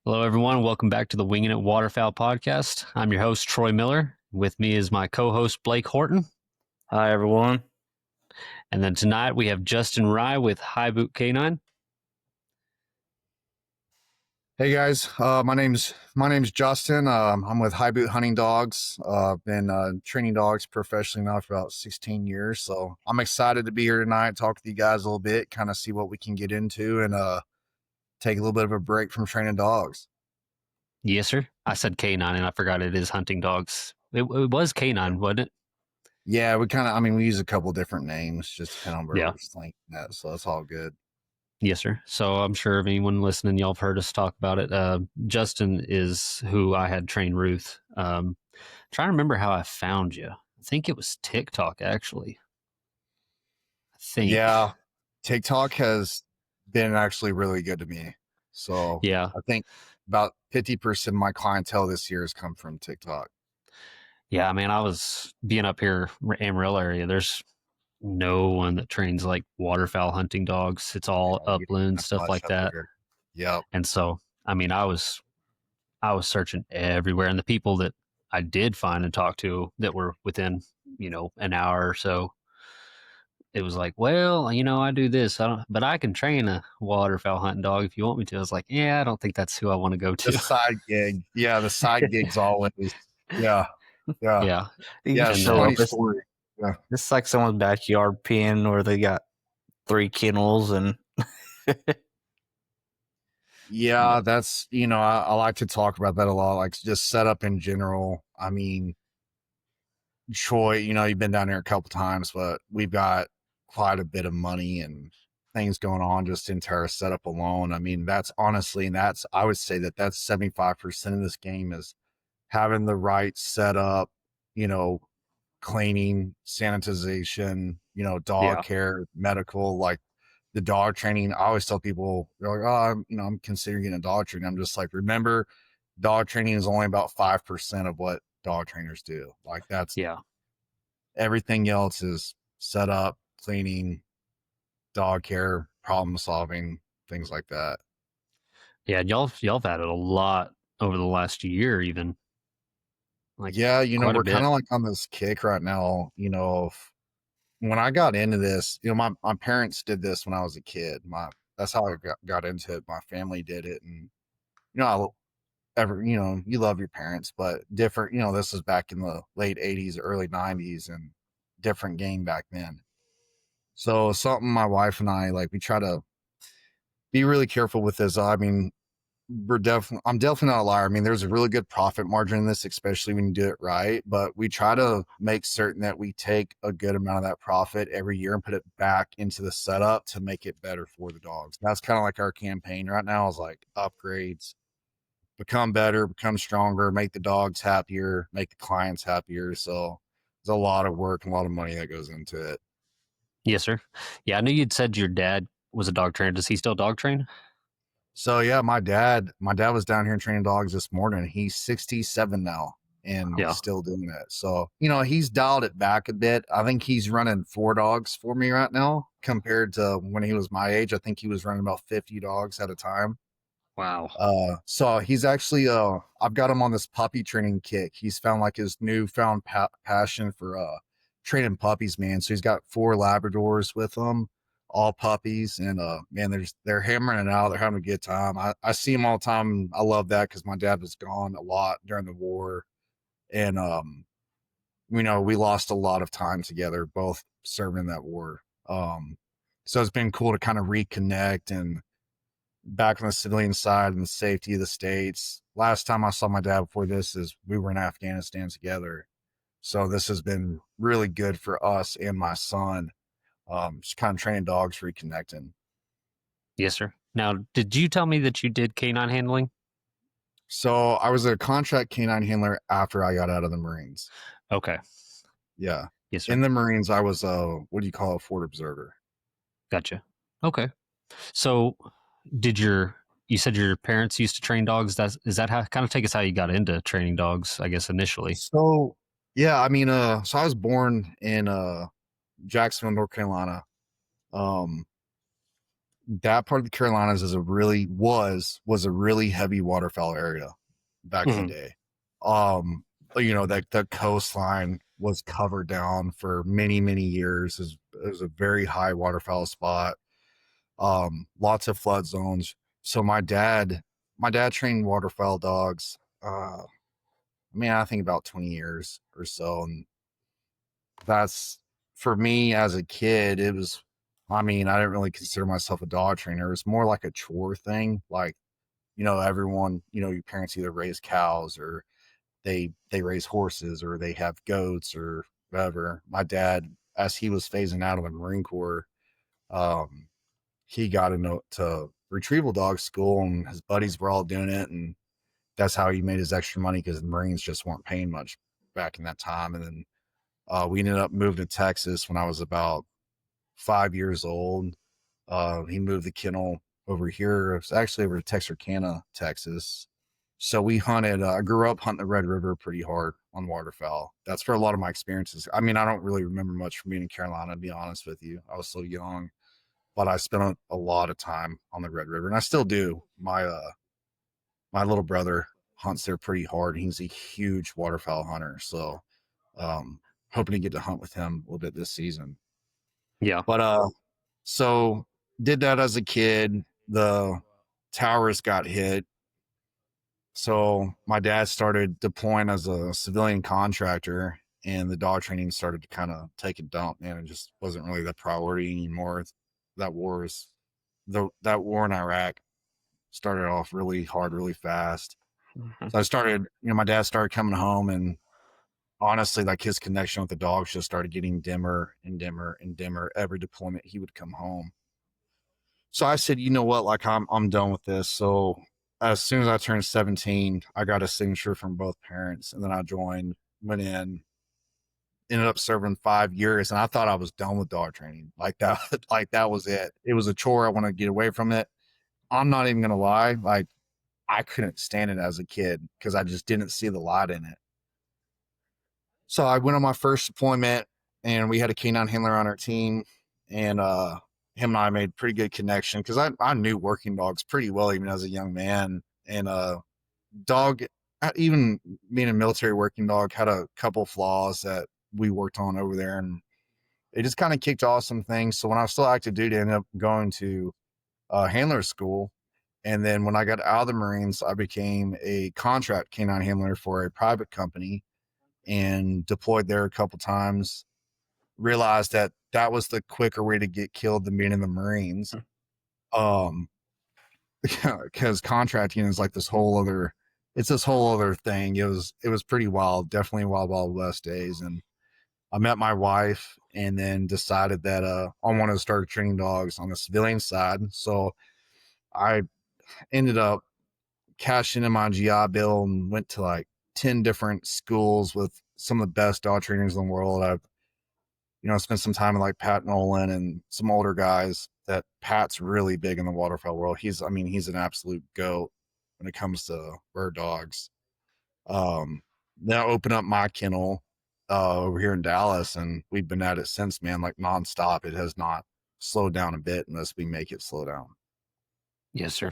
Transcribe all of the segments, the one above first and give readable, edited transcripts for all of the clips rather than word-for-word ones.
Hello, everyone. Welcome back to the Winging It Waterfowl Podcast. I'm your host, Troy Miller. With me is my co-host, Blake Horton. Hi, everyone. And then tonight we have Justin Rye with Highboot Canine. Hey guys, my name's Justin. I'm with Highboot Hunting Dogs. Been training dogs professionally now for about 16 years. So I'm excited to be here tonight, talk with you guys a little bit, kind of see what we can get into, and take a little bit of a break from training dogs. Yes, sir. I said canine, and I forgot it is hunting dogs. It was canine, wasn't it? Yeah, we use a couple different names just depending on where we're thinking that, so it's all good. Yes, sir. So I'm sure if anyone listening, y'all have heard us talk about it. Justin is who I had train Ruth. Trying to remember how I found you. I think it was TikTok, actually. Yeah, TikTok has been actually really good to me. So yeah, I think about 50% of my clientele this year has come from TikTok. Yeah, I mean, I was being up here Amarillo area. There's no one that trains like waterfowl hunting dogs. It's all upland stuff like that. Yeah. And so, I mean, I was searching everywhere, and the people that I did find and talk to that were within, an hour or so, it was like, well, I do this, but I can train a waterfowl hunting dog if you want me to. I was like, yeah, I don't think that's who I want to go to. The side gig. Yeah. The side gig's always. Yeah. Yeah. Funny story. Yeah. This is like someone's backyard pen where they got 3 kennels and. Yeah, that's, I like to talk about that a lot, like just setup in general. I mean, Troy, you've been down here a couple times, but we've got quite a bit of money and things going on just into our setup alone. I mean, that's honestly, and I would say that's 75% of this game is having the right setup, cleaning, sanitization, dog care, medical, like the dog training. I always tell people, they're like, oh, I'm considering getting a dog training. I'm just like, remember, dog training is only about 5% of what dog trainers do. Like everything else is set up, cleaning, dog care, problem solving, things like that. Yeah, y'all have added a lot over the last year, even. Like, yeah, we're kind of like on this kick right now. When I got into this, my parents did this when I was a kid. That's how I got into it. My family did it, and you love your parents, but different. This was back in the late '80s, early '90s, and different game back then. So something my wife and I we try to be really careful with this. I mean, I'm definitely not a liar. I mean, there's a really good profit margin in this, especially when you do it right. But we try to make certain that we take a good amount of that profit every year and put it back into the setup to make it better for the dogs. That's kind of like our campaign right now, is like upgrades, become better, become stronger, make the dogs happier, make the clients happier. So there's a lot of work and a lot of money that goes into it. Yes, sir. Yeah, I knew you'd said your dad was a dog trainer. Does he still dog train? So yeah, my dad was down here training dogs this morning. He's 67 now and still doing it. So, he's dialed it back a bit. I think he's running 4 dogs for me right now compared to when he was my age. I think he was running about 50 dogs at a time. Wow. So he's actually, I've got him on this puppy training kick. He's found like his newfound passion for, training puppies, man. So he's got 4 Labradors with him, all puppies, and man, they're hammering it out. They're having a good time. I see them all the time. I love that because my dad was gone a lot during the war, and we lost a lot of time together, both serving in that war. So it's been cool to kind of reconnect and back on the civilian side and the safety of the states. Last time I saw my dad before this is we were in Afghanistan together. So this has been really good for us and my son. Just kind of training dogs, reconnecting. Yes, sir. Now, did you tell me that you did canine handling? So I was a contract canine handler after I got out of the Marines. Okay. Yeah. Yes, sir. In the Marines, I was a fort observer. Gotcha. Okay. So you said your parents used to train dogs. Is that how, kind of take us how you got into training dogs, I guess, initially? So yeah, I mean, so I was born in Jacksonville, North Carolina. that part of the Carolinas is a really heavy waterfowl area back in the day. That the coastline was covered down for many, many years. It was a very high waterfowl spot. Lots of flood zones. So my dad trained waterfowl dogs. I think about 20 years or so. And that's, for me as a kid, it was, I didn't really consider myself a dog trainer. It was more like a chore thing. Like, everyone, your parents either raise cows or they raise horses or they have goats or whatever. My dad, as he was phasing out of the Marine Corps, he got into retrieval dog school, and his buddies were all doing it. And that's how he made his extra money, because the Marines just weren't paying much back in that time. And then we ended up moving to Texas when I was about 5 years old. He moved the kennel over here. It was actually over to Texarkana, Texas. So we hunted. I grew up hunting the Red River pretty hard on waterfowl. That's where a lot of my experiences. I don't really remember much from being in Carolina, to be honest with you. I was so young, but I spent a lot of time on the Red River, and I still do. My little brother hunts there pretty hard. He's a huge waterfowl hunter, so hoping to get to hunt with him a little bit this season. Yeah. But so did that as a kid. The towers got hit. So my dad started deploying as a civilian contractor, and the dog training started to kind of take a dump, man. It just wasn't really the priority anymore. That war in Iraq started off really hard, really fast. So I started, my dad started coming home, and honestly, like, his connection with the dogs just started getting dimmer and dimmer and dimmer. Every deployment he would come home. So I said, you know what, like, I'm done with this. So as soon as I turned 17, I got a signature from both parents, and then I joined, went in, ended up serving 5 years, and I thought I was done with dog training. Like that was it. It was a chore. I want to get away from it. I'm not even gonna lie, like, I couldn't stand it as a kid because I just didn't see the light in it. So I went on my first deployment, and we had a canine handler on our team, and him and I made pretty good connection, because I knew working dogs pretty well even as a young man. And dog, even being a military working dog, had a couple flaws that we worked on over there, and it just kind of kicked off some things. So when I was still active duty, I ended up going to handler school. And then when I got out of the Marines, I became a contract canine handler for a private company and deployed there a couple times. Realized that was the quicker way to get killed than being in the Marines. Because contracting is like this whole other thing. It was pretty wild, definitely Wild West days. And I met my wife, and then decided that I wanted to start training dogs on the civilian side. So I ended up cashing in my GI Bill and went to like 10 different schools with some of the best dog trainers in the world. I've spent some time with like Pat Nolan and some older guys. That Pat's really big in the waterfowl world. He's an absolute goat when it comes to bird dogs. Then I opened up my kennel over here in Dallas, and we've been at it since, man, like nonstop. It has not slowed down a bit unless we make it slow down. Yes, sir.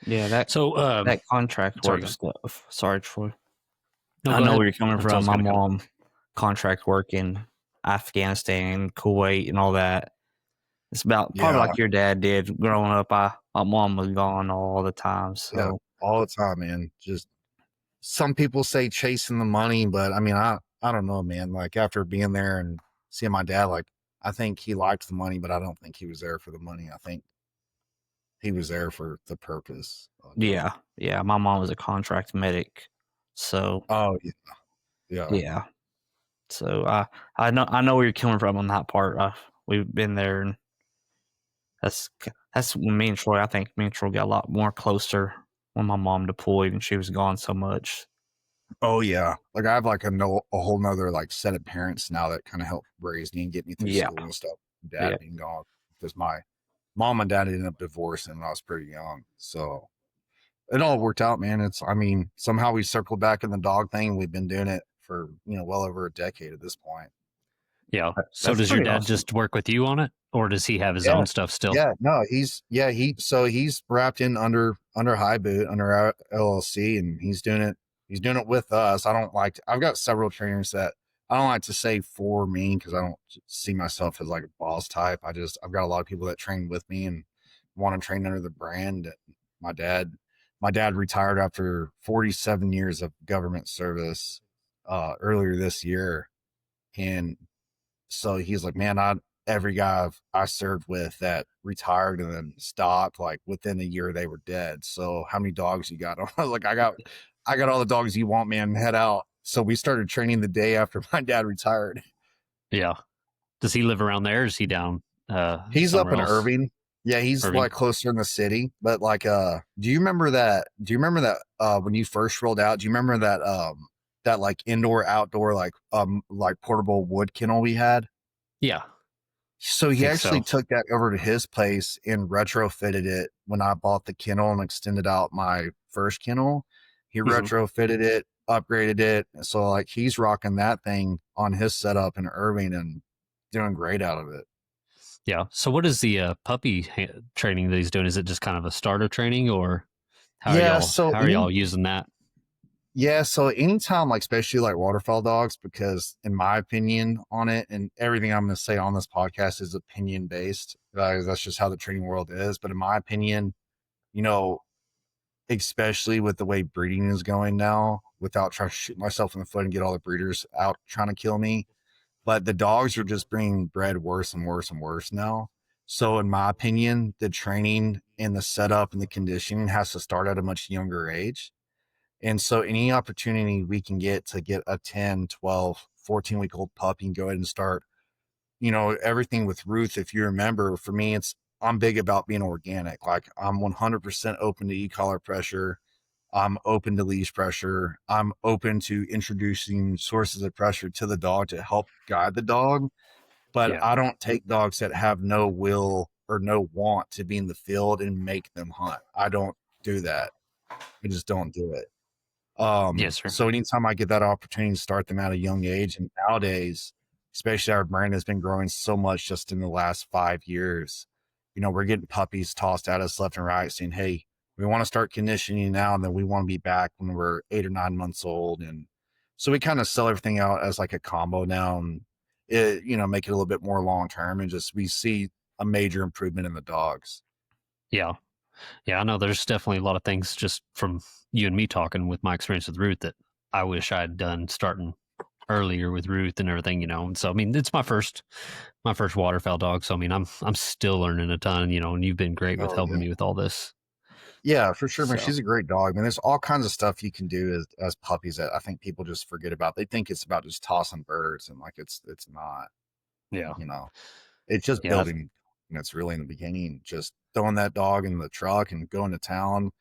Yeah, that contract work stuff. Sorry, Troy. I know where you're coming from. My mom contract work in Afghanistan, Kuwait, and all that. It's about probably like your dad did growing up. My mom was gone all the time. So all the time, man. Just some people say chasing the money, but I don't know, man. Like, after being there and seeing my dad, like, I think he liked the money, but I don't think he was there for the money. I think he was there for the purpose. Yeah. My mom was a contract medic, so. Oh yeah. So I know where you're coming from on that part. We've been there, and that's when me and Troy. I think me and Troy got a lot more closer when my mom deployed and she was gone so much. Oh yeah, like I have like a whole nother like set of parents now that kind of help raise me and get me through school and stuff. Dad being gone, because my mom and dad ended up divorcing when I was pretty young, so it all worked out, man. Somehow we circled back in the dog thing. We've been doing it for well over a decade at this point. Yeah. So does your dad just work with you on it, or does he have his own stuff still? Yeah, no, he's wrapped in under Highboot, under our LLC, and he's doing it with us. I've got several trainers that I don't like to say for me, because I don't see myself as like a boss type. I've got a lot of people that train with me and want to train under the brand. My dad retired after 47 years of government service earlier this year, and so he's like, man, every guy I served with that retired and then stopped, like within a year they were dead. So how many dogs you got? I was like, I got all the dogs you want, man. Head out. So we started training the day after my dad retired. Yeah. Does he live around there? Or is he down? He's up in Irving. Yeah, he's Irving, like closer in the city. But like, do you remember that when you first rolled out? Do you remember that like indoor outdoor like portable wood kennel we had? Yeah. So he actually took that over to his place and retrofitted it when I bought the kennel and extended out my first kennel. He retrofitted it, upgraded it. So like he's rocking that thing on his setup in Irving and doing great out of it. Yeah. So what is the puppy training that he's doing? Is it just kind of a starter training, or how are y'all using that? Yeah, so anytime, like especially like waterfowl dogs, because in my opinion on it, and everything I'm going to say on this podcast is opinion based. That's just how the training world is. But in my opinion, especially with the way breeding is going now, without trying to shoot myself in the foot and get all the breeders out trying to kill me, but the dogs are just being bred worse and worse and worse now. So in my opinion, the training and the setup and the conditioning has to start at a much younger age. And so any opportunity we can get to get a 10, 12, 14-week-old puppy and go ahead and start, everything with Ruth. If you remember, for me, I'm big about being organic. Like I'm 100% open to e-collar pressure. I'm open to leash pressure. I'm open to introducing sources of pressure to the dog to help guide the dog. But I don't take dogs that have no will or no want to be in the field and make them hunt. I don't do that. I just don't do it. Yes, sir. So anytime I get that opportunity to start them at a young age, and nowadays, especially our brand has been growing so much just in the last 5 years, we're getting puppies tossed at us left and right saying, hey, we want to start conditioning now, and then we want to be back when we're 8 or 9 months old. And so we kind of sell everything out as like a combo now, and make it a little bit more long-term, and just, we see a major improvement in the dogs. Yeah. Yeah, I know there's definitely a lot of things just from you and me talking with my experience with Ruth that I wish I'd done starting earlier with Ruth and everything, And so, I mean, it's my first waterfowl dog. So, I mean, I'm still learning a ton, and you've been great with helping me with all this. Yeah, for sure, man. She's a great dog, man. There's all kinds of stuff you can do as puppies that I think people just forget about. They think it's about just tossing birds, and like it's not. Yeah. It's just building. And it's really in the beginning, just throwing that dog in the truck and going to town.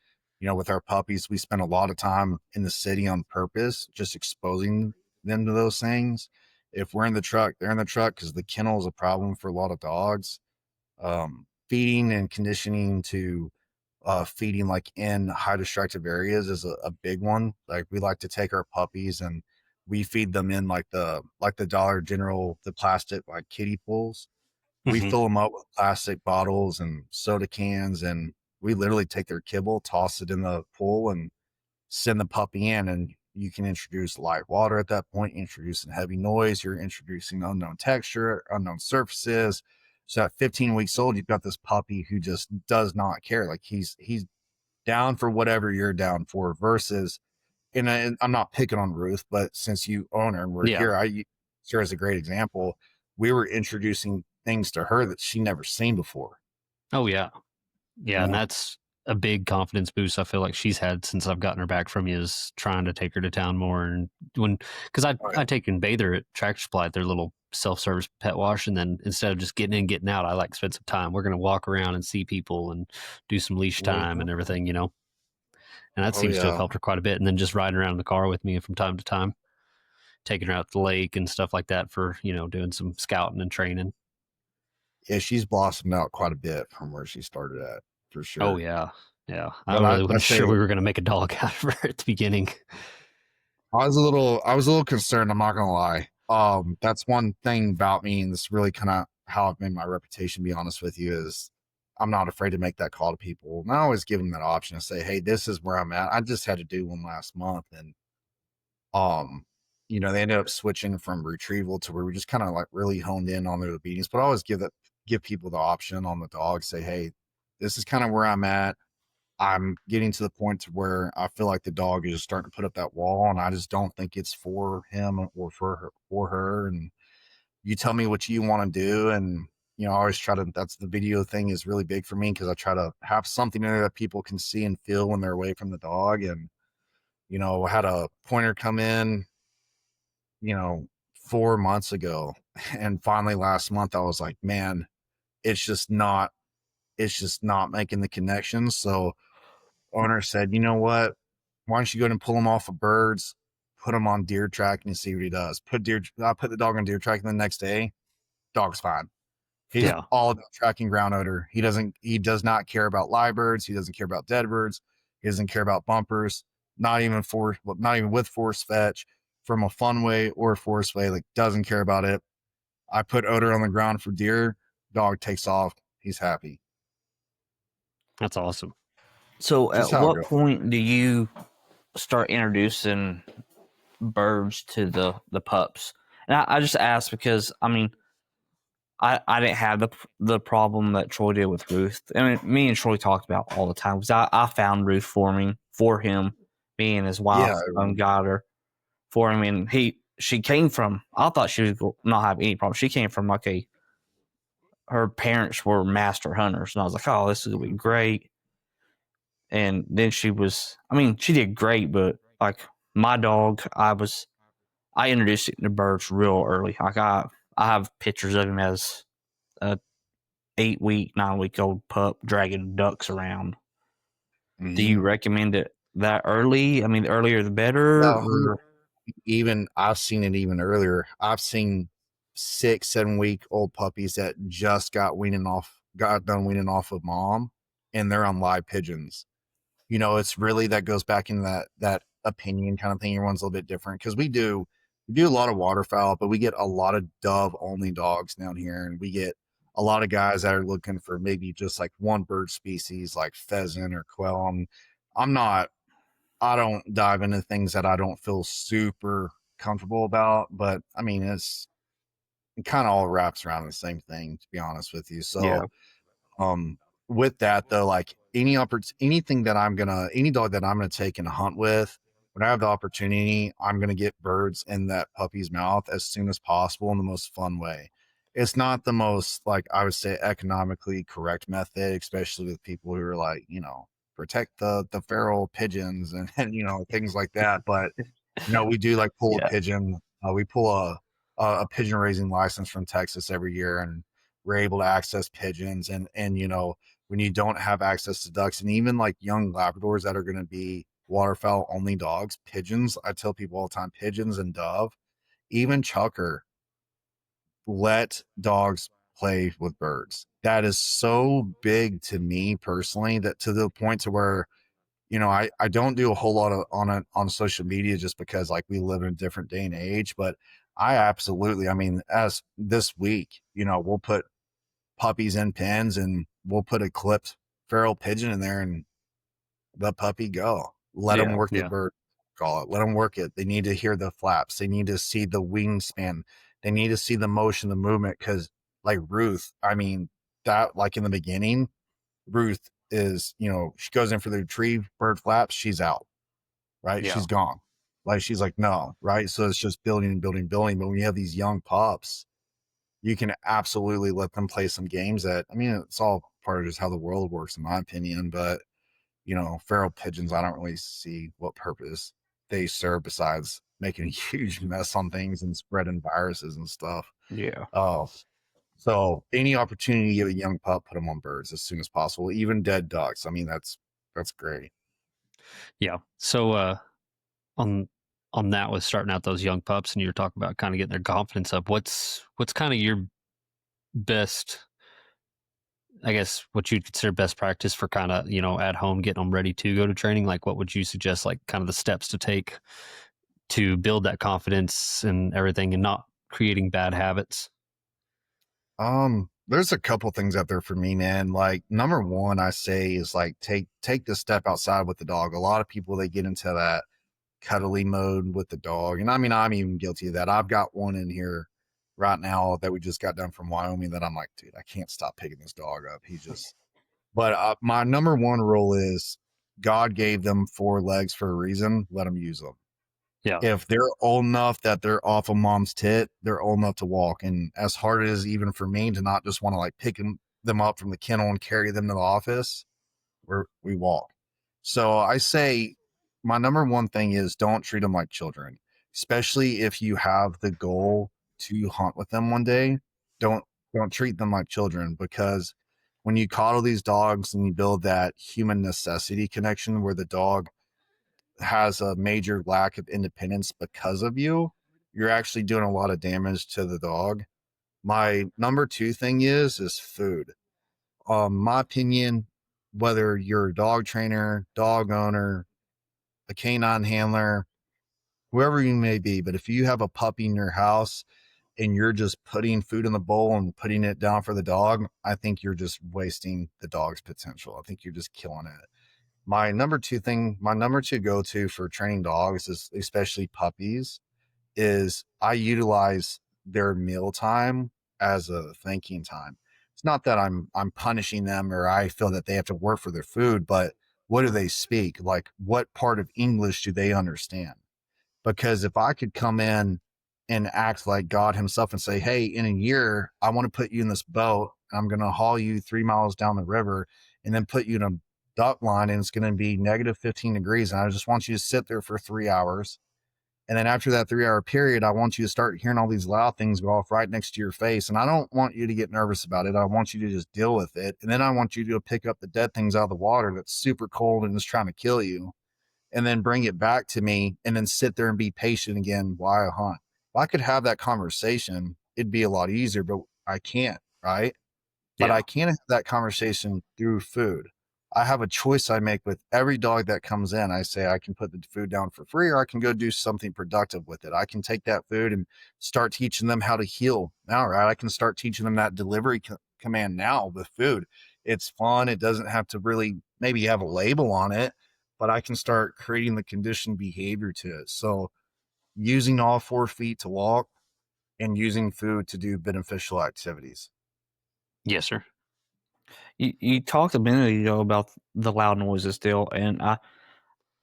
With our puppies, we spend a lot of time in the city on purpose, just exposing them to those things. If we're in the truck, they're in the truck, because the kennel is a problem for a lot of dogs. Feeding and conditioning to feeding like in high destructive areas is a big one. Like we like to take our puppies and we feed them in like the Dollar General, the plastic like kiddie pools. We fill them up with plastic bottles and soda cans, and we literally take their kibble, toss it in the pool, and send the puppy in. And you can introduce light water at that point, introducing heavy noise. You're introducing unknown texture, unknown surfaces. So at 15 weeks old, you've got this puppy who just does not care. Like he's down for whatever you're down for, versus, and I'm not picking on Ruth, but since you own her and we're here, I use her as a great example. We were introducing things to her that she never seen before. Oh yeah. Yeah. And that's a big confidence boost I feel like she's had since I've gotten her back from you, is trying to take her to town more. And because I take and bathe her at Tractor Supply at their little self-service pet wash, and then instead of just getting in, getting out, I like to spend some time. We're going to walk around and see people and do some leash time and everything, And that seems to have helped her quite a bit. And then just riding around in the car with me from time to time, taking her out to the lake and stuff like that for, doing some scouting and training. Yeah, she's blossomed out quite a bit from where she started at, for sure. Oh yeah. Yeah. I really wasn't sure we were going to make a dog out of her at the beginning. I was a little concerned. I'm not going to lie. that's one thing about me, and this is really kind of how I've made my reputation, to be honest with you, is I'm not afraid to make that call to people. And I always give them that option to say, hey, this is where I'm at. I just had to do one last month. And, they ended up switching from retrieval to where we just kind of like really honed in on their obedience. But I always give people the option on the dog, say, hey, this is kind of where I'm at. I'm getting to the point to where I feel like the dog is starting to put up that wall, and I just don't think it's for him or for her. And you tell me what you want to do. And, I always try to, that's the video thing is really big for me, because I try to have something in there that people can see and feel when they're away from the dog. And, I had a pointer come in, 4 months ago, and finally last month I was like, man, it's just not making the connections. So owner said, you know what, why don't you go ahead and pull him off of birds, put him on deer tracking and see what he does. I put the dog on deer tracking the next day. Dog's fine. He's all about tracking ground odor. He does not care about live birds. He doesn't care about dead birds. He doesn't care about bumpers, not even with force fetch from a fun way or a force way, like doesn't care about it. I put odor on the ground for deer. Dog takes off. He's happy. That's awesome. So at what point do you start introducing birds to the pups? And I just ask because, I didn't have the problem that Troy did with Ruth. I mean, me and Troy talked about all the time, because I found Ruth for him, being his wife, got her for him. And she came from, I thought she was not have any problem. She came from her parents were master hunters. And I was like, oh, this is going to be great. And then she did great, but like my dog, I introduced it to birds real early. Like I have pictures of him as a 9-week-old pup dragging ducks around. Mm-hmm. Do you recommend it that early? I mean, the earlier the better. No, I've seen it even earlier. I've seen 6-7 week old puppies that just got done weaning off of mom, and they're on live pigeons. It's really, that goes back into that opinion kind of thing. Everyone's a little bit different, because we do a lot of waterfowl, but we get a lot of dove only dogs down here, and we get a lot of guys that are looking for maybe just like one bird species like pheasant or quail. I don't dive into things that I don't feel super comfortable about, but I mean, it kind of all wraps around the same thing, to be honest with you. So, with that though, like any dog that I'm gonna take and hunt with, when I have the opportunity, I'm gonna get birds in that puppy's mouth as soon as possible in the most fun way. It's not the most, like, I would say, economically correct method, especially with people who are like, protect the feral pigeons and things like that. But we do like pull a pigeon. We pull a pigeon raising license from Texas every year, and we're able to access pigeons. And when you don't have access to ducks, and even like young Labradors that are going to be waterfowl only dogs, pigeons, I tell people all the time, pigeons and dove, even chucker, let dogs play with birds. That is so big to me personally, that to the point to where, I don't do a whole lot on social media, just because like we live in a different day and age. But I absolutely, as this week, we'll put puppies in pens, and we'll put a clipped feral pigeon in there, and let puppy go. Let them work the bird call it. Let them work it. They need to hear the flaps. They need to see the wingspan. They need to see the motion, the movement. Because like Ruth, that, like in the beginning, Ruth is, she goes in for the retrieve bird flaps, she's out, right? She's gone. Like, she's like, no, right? So it's just building and building, building. But when you have these young pups, you can absolutely let them play some games that, it's all part of just how the world works, in my opinion. But, feral pigeons, I don't really see what purpose they serve besides making a huge mess on things and spreading viruses and stuff. Yeah. So any opportunity to get a young pup, put them on birds as soon as possible, even dead dogs. That's great. Yeah. So on that, with starting out those young pups, and you're talking about kind of getting their confidence up, what's kind of your best, I guess, what you'd consider best practice for kind of, at home, getting them ready to go to training? Like, what would you suggest, like kind of the steps to take to build that confidence and everything, and not creating bad habits? There's a couple things out there for me, man. Like, number one, I say is like take the step outside with the dog. A lot of people, they get into that cuddly mode with the dog, and I mean, I'm even guilty of that. I've got one in here right now that we just got done from Wyoming that I'm like, dude, I can't stop picking this dog up. But my number one rule is God gave them 4 legs for a reason. Let them use them. Yeah. If they're old enough that they're off of mom's tit, they're old enough to walk. And as hard as even for me to not just want to like pick them up from the kennel and carry them to the office, we walk. So I say my number one thing is don't treat them like children, especially if you have the goal to hunt with them one day. Don't treat them like children, because when you coddle these dogs and you build that human necessity connection where the dog has a major lack of independence because of you, you're actually doing a lot of damage to the dog. My number 2 thing is food. My opinion, whether you're a dog trainer, dog owner, a canine handler, whoever you may be, but if you have a puppy in your house and you're just putting food in the bowl and putting it down for the dog, I think you're just wasting the dog's potential. I think you're just killing it. My number 2 go-to for training dogs, is especially puppies, is I utilize their meal time as a thinking time. It's not that I'm punishing them or I feel that they have to work for their food, but what do they speak? Like, what part of English do they understand? Because if I could come in and act like God himself and say, hey, in a year, I want to put you in this boat. I'm going to haul you 3 miles down the river and then put you in a duck line, and it's going to be negative 15 degrees. And I just want you to sit there for 3 hours. And then after that 3 hour period, I want you to start hearing all these loud things go off right next to your face. And I don't want you to get nervous about it. I want you to just deal with it. And then I want you to pick up the dead things out of the water that's super cold and is trying to kill you, and then bring it back to me, and then sit there and be patient again while I hunt. If I could have that conversation, it'd be a lot easier, but I can't, right? But I can have that conversation through food. I have a choice I make with every dog that comes in. I say I can put the food down for free, or I can go do something productive with it. I can take that food and start teaching them how to heal now, right? I can start teaching them that delivery command now with food. It's fun. It doesn't have to really maybe have a label on it, but I can start creating the conditioned behavior to it. So using all 4 feet to walk and using food to do beneficial activities. Yes, sir. You talked a minute ago about the loud noises still, and I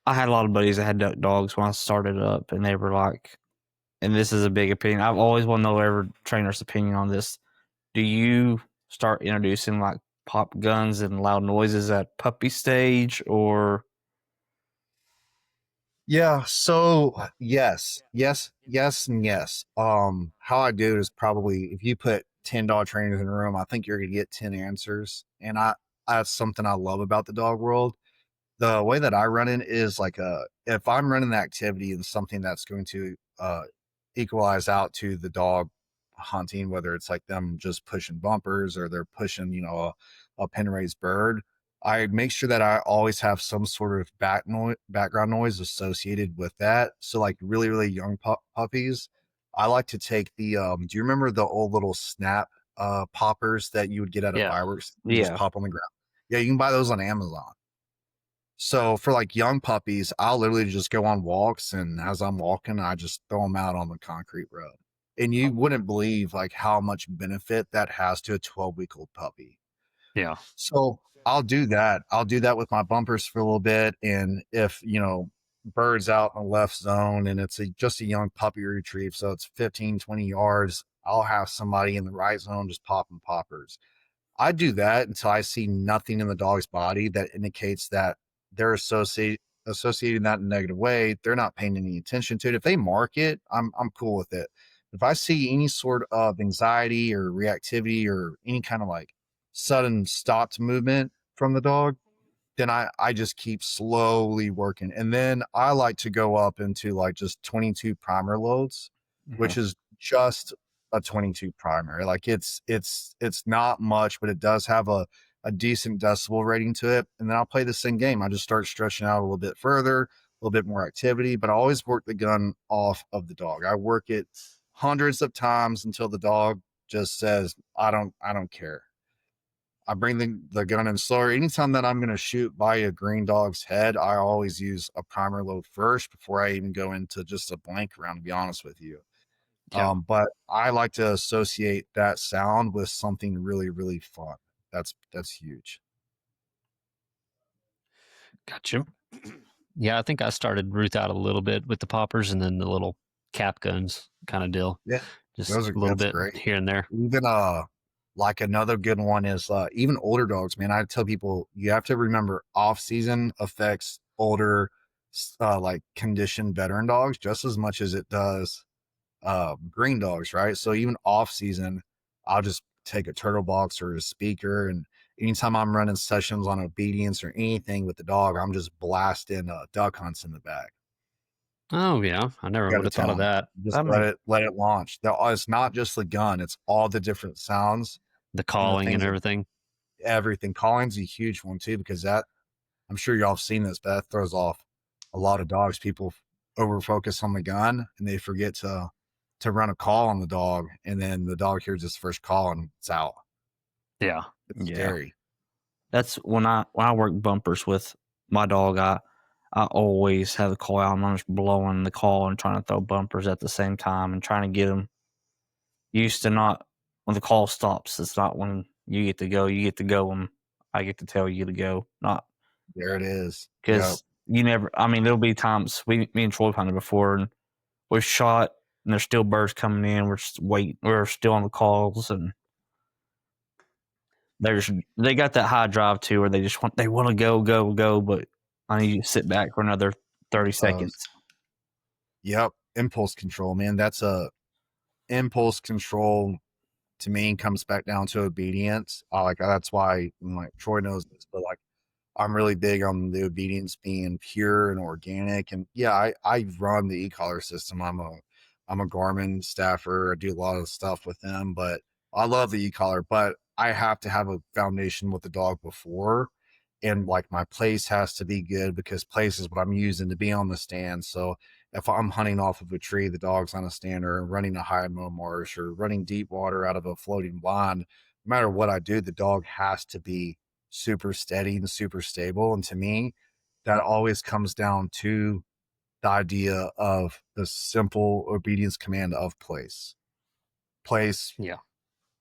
had a lot of buddies that had duck dogs when I started up, and they were like, and this is a big opinion, I've always want to know every trainer's opinion on this. Do you start introducing like pop guns and loud noises at puppy stage, or? Yeah, so yes, and yes. How I do it is probably, if you put 10 dog trainers in a room, I think you're gonna get 10 answers. And that's something I love about the dog world. The way that I run it is like, if I'm running the activity and something that's going to equalize out to the dog hunting, whether it's like them just pushing bumpers or they're pushing, a pen raised bird, I make sure that I always have some sort of background noise associated with that. So like really, really young puppies, I like to take the, do you remember the old little snap poppers that you would get out of fireworks? You just pop on the ground. Yeah, you can buy those on Amazon. So for like young puppies, I'll literally just go on walks, and as I'm walking, I just throw them out on the concrete road. And you wouldn't believe like how much benefit that has to a 12-week-old puppy. Yeah. So I'll do that. I'll do that with my bumpers for a little bit. And if, bird's out in the left zone and it's just a young puppy retrieve, so it's 15, 20 yards, I'll have somebody in the right zone just popping poppers. I do that until I see nothing in the dog's body that indicates that they're associating that in a negative way. They're not paying any attention to it. If they mark it, I'm cool with it. If I see any sort of anxiety or reactivity or any kind of like sudden stopped movement from the dog, then I just keep slowly working. And then I like to go up into like just 22 primer loads, which is just a 22 primer. Like it's not much, but it does have a decent decibel rating to it. And then I'll play the same game. I just start stretching out a little bit further, a little bit more activity, but I always work the gun off of the dog. I work it hundreds of times until the dog just says, I don't care. I bring the gun in slower. Anytime that I'm going to shoot by a green dog's head, I always use a primer load first before I even go into just a blank round, to be honest with you. Yeah. But I like to associate that sound with something really, really fun. That's huge. Gotcha. Yeah, I think I started Ruth out a little bit with the poppers and then the little cap guns kind of deal. Yeah, just a little bit great. Here and there. Even like another good one is even older dogs, man. I tell people you have to remember off season affects older like conditioned veteran dogs just as much as it does green dogs, right? So even off season, I'll just take a turtle box or a speaker, and anytime I'm running sessions on obedience or anything with the dog, I'm just blasting duck hunts in the back. Oh yeah, I never would have thought of that. Just let it launch. It's not just the gun; it's all the different sounds, the calling and everything. Everything. Calling's a huge one too, because that, I'm sure y'all have seen this, but that throws off a lot of dogs. People over focus on the gun and they forget to run a call on the dog, and then the dog hears his first call and it's out. Yeah, it's scary. That's when I work bumpers with my dog. I always have the call out, and I'm just blowing the call and trying to throw bumpers at the same time and trying to get them used to not when the call stops. It's not when you get to go. You get to go when I get to tell you to go. Not there. It is because you never. I mean, there'll be times me and Troy hunted before, and we've shot, and there's still birds coming in. We're just waiting. We're still on the calls, and they got that high drive too, where they want to go, but I need you to sit back for another 30 seconds. Yep. Impulse control, man. That's impulse control to me comes back down to obedience. That's why like Troy knows this, but like I'm really big on the obedience being pure and organic. And yeah, I run the e-collar system. I'm a Garmin staffer. I do a lot of stuff with them, but I love the e-collar, but I have to have a foundation with the dog before. And like my place has to be good, because place is what I'm using to be on the stand. So if I'm hunting off of a tree, the dog's on a stand, or running a high mow marsh, or running deep water out of a floating blind, no matter what I do, the dog has to be super steady and super stable. And to me, that always comes down to the idea of the simple obedience command of place. Place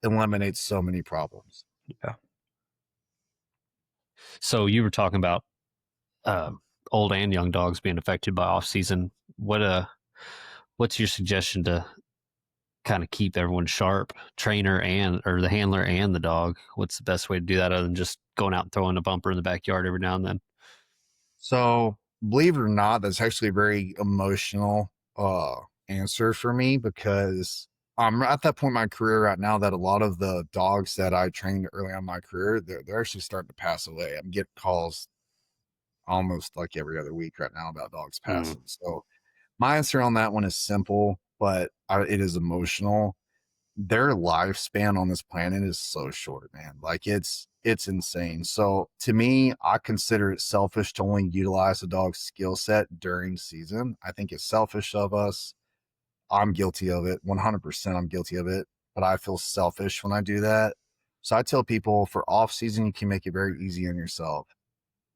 eliminates so many problems. Yeah. So you were talking about old and young dogs being affected by off season. What's your suggestion to kind of keep everyone sharp, trainer or the handler and the dog? What's the best way to do that other than just going out and throwing a bumper in the backyard every now and then? So believe it or not, that's actually a very emotional answer for me, because I'm at that point in my career right now that a lot of the dogs that I trained early on in my career, they're actually starting to pass away. I'm getting calls almost like every other week right now about dogs passing. So my answer on that one is simple, but it is emotional. Their lifespan on this planet is so short, man. Like it's insane. So to me, I consider it selfish to only utilize a dog's skill set during season. I think it's selfish of us. I'm guilty of it. 100% I'm guilty of it, but I feel selfish when I do that. So I tell people for off season, you can make it very easy on yourself.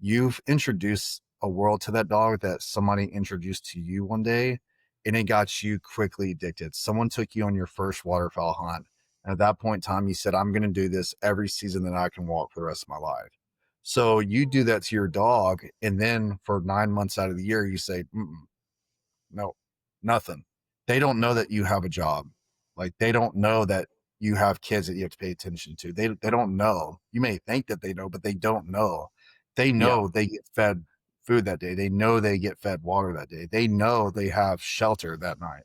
You've introduced a world to that dog that somebody introduced to you one day, and it got you quickly addicted. Someone took you on your first waterfowl hunt. And at that point in time, you said, I'm going to do this every season that I can walk for the rest of my life. So you do that to your dog. And then for 9 months out of the year, you say, no, nothing. They don't know that you have a job. Like they don't know that you have kids that you have to pay attention to. They don't know. You may think that they know, but they don't know. They know they get fed food that day. They know they get fed water that day. They know they have shelter that night.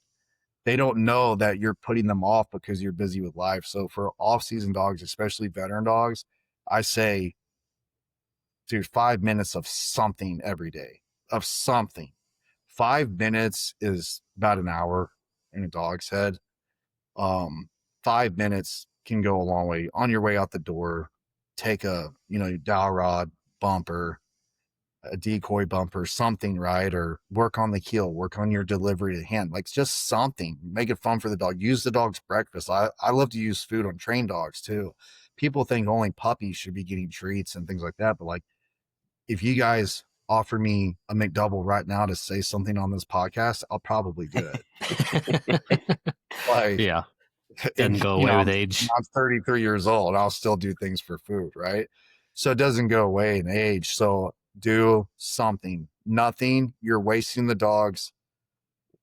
They don't know that you're putting them off because you're busy with life. So for off-season dogs, especially veteran dogs, I say, dude, 5 minutes of something every day, of something. 5 minutes is about an hour in a dog's head. 5 minutes can go a long way. On your way out the door, take a, dowel rod, bumper. a decoy bumper, something, right? Or work on the heel, work on your delivery to the hand, like just something, make it fun for the dog. Use the dog's breakfast. I love to use food on trained dogs too. People think only puppies should be getting treats and things like that. But like, if you guys offer me a McDouble right now to say something on this podcast, I'll probably do it. Like, yeah. Doesn't go away with age. I'm 33 years old. I'll still do things for food, right? So it doesn't go away in age. So do something. Nothing. You're wasting the dog's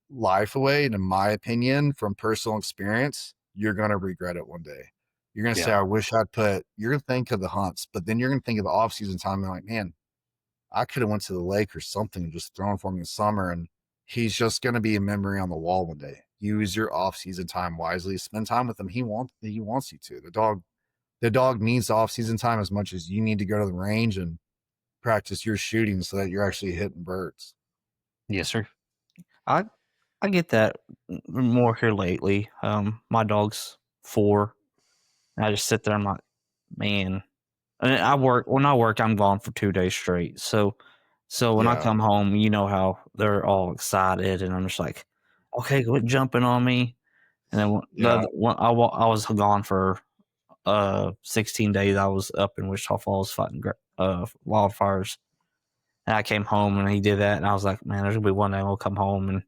life away. And in my opinion, from personal experience, you're going to regret it one day. You're going to say, I wish I'd put, you're going to think of the hunts, but then you're going to think of the off-season time and like, man, I could have went to the lake or something and just thrown for him in the summer. And he's just going to be a memory on the wall one day. Use your off-season time wisely. Spend time with him. He wants you to. The dog needs off-season time as much as you need to go to the range and practice your shooting so that you're actually hitting birds. Yes, sir. I get that more here lately. My dog's 4. And I just sit there. I'm like, man. And when I work, I'm gone for 2 days straight. So when I come home, you know how they're all excited, and I'm just like, okay, quit jumping on me. And then I was gone for 16 days. I was up in Wichita Falls fighting wildfires. And I came home and he did that, and I was like, man, there's gonna be one day we'll come home and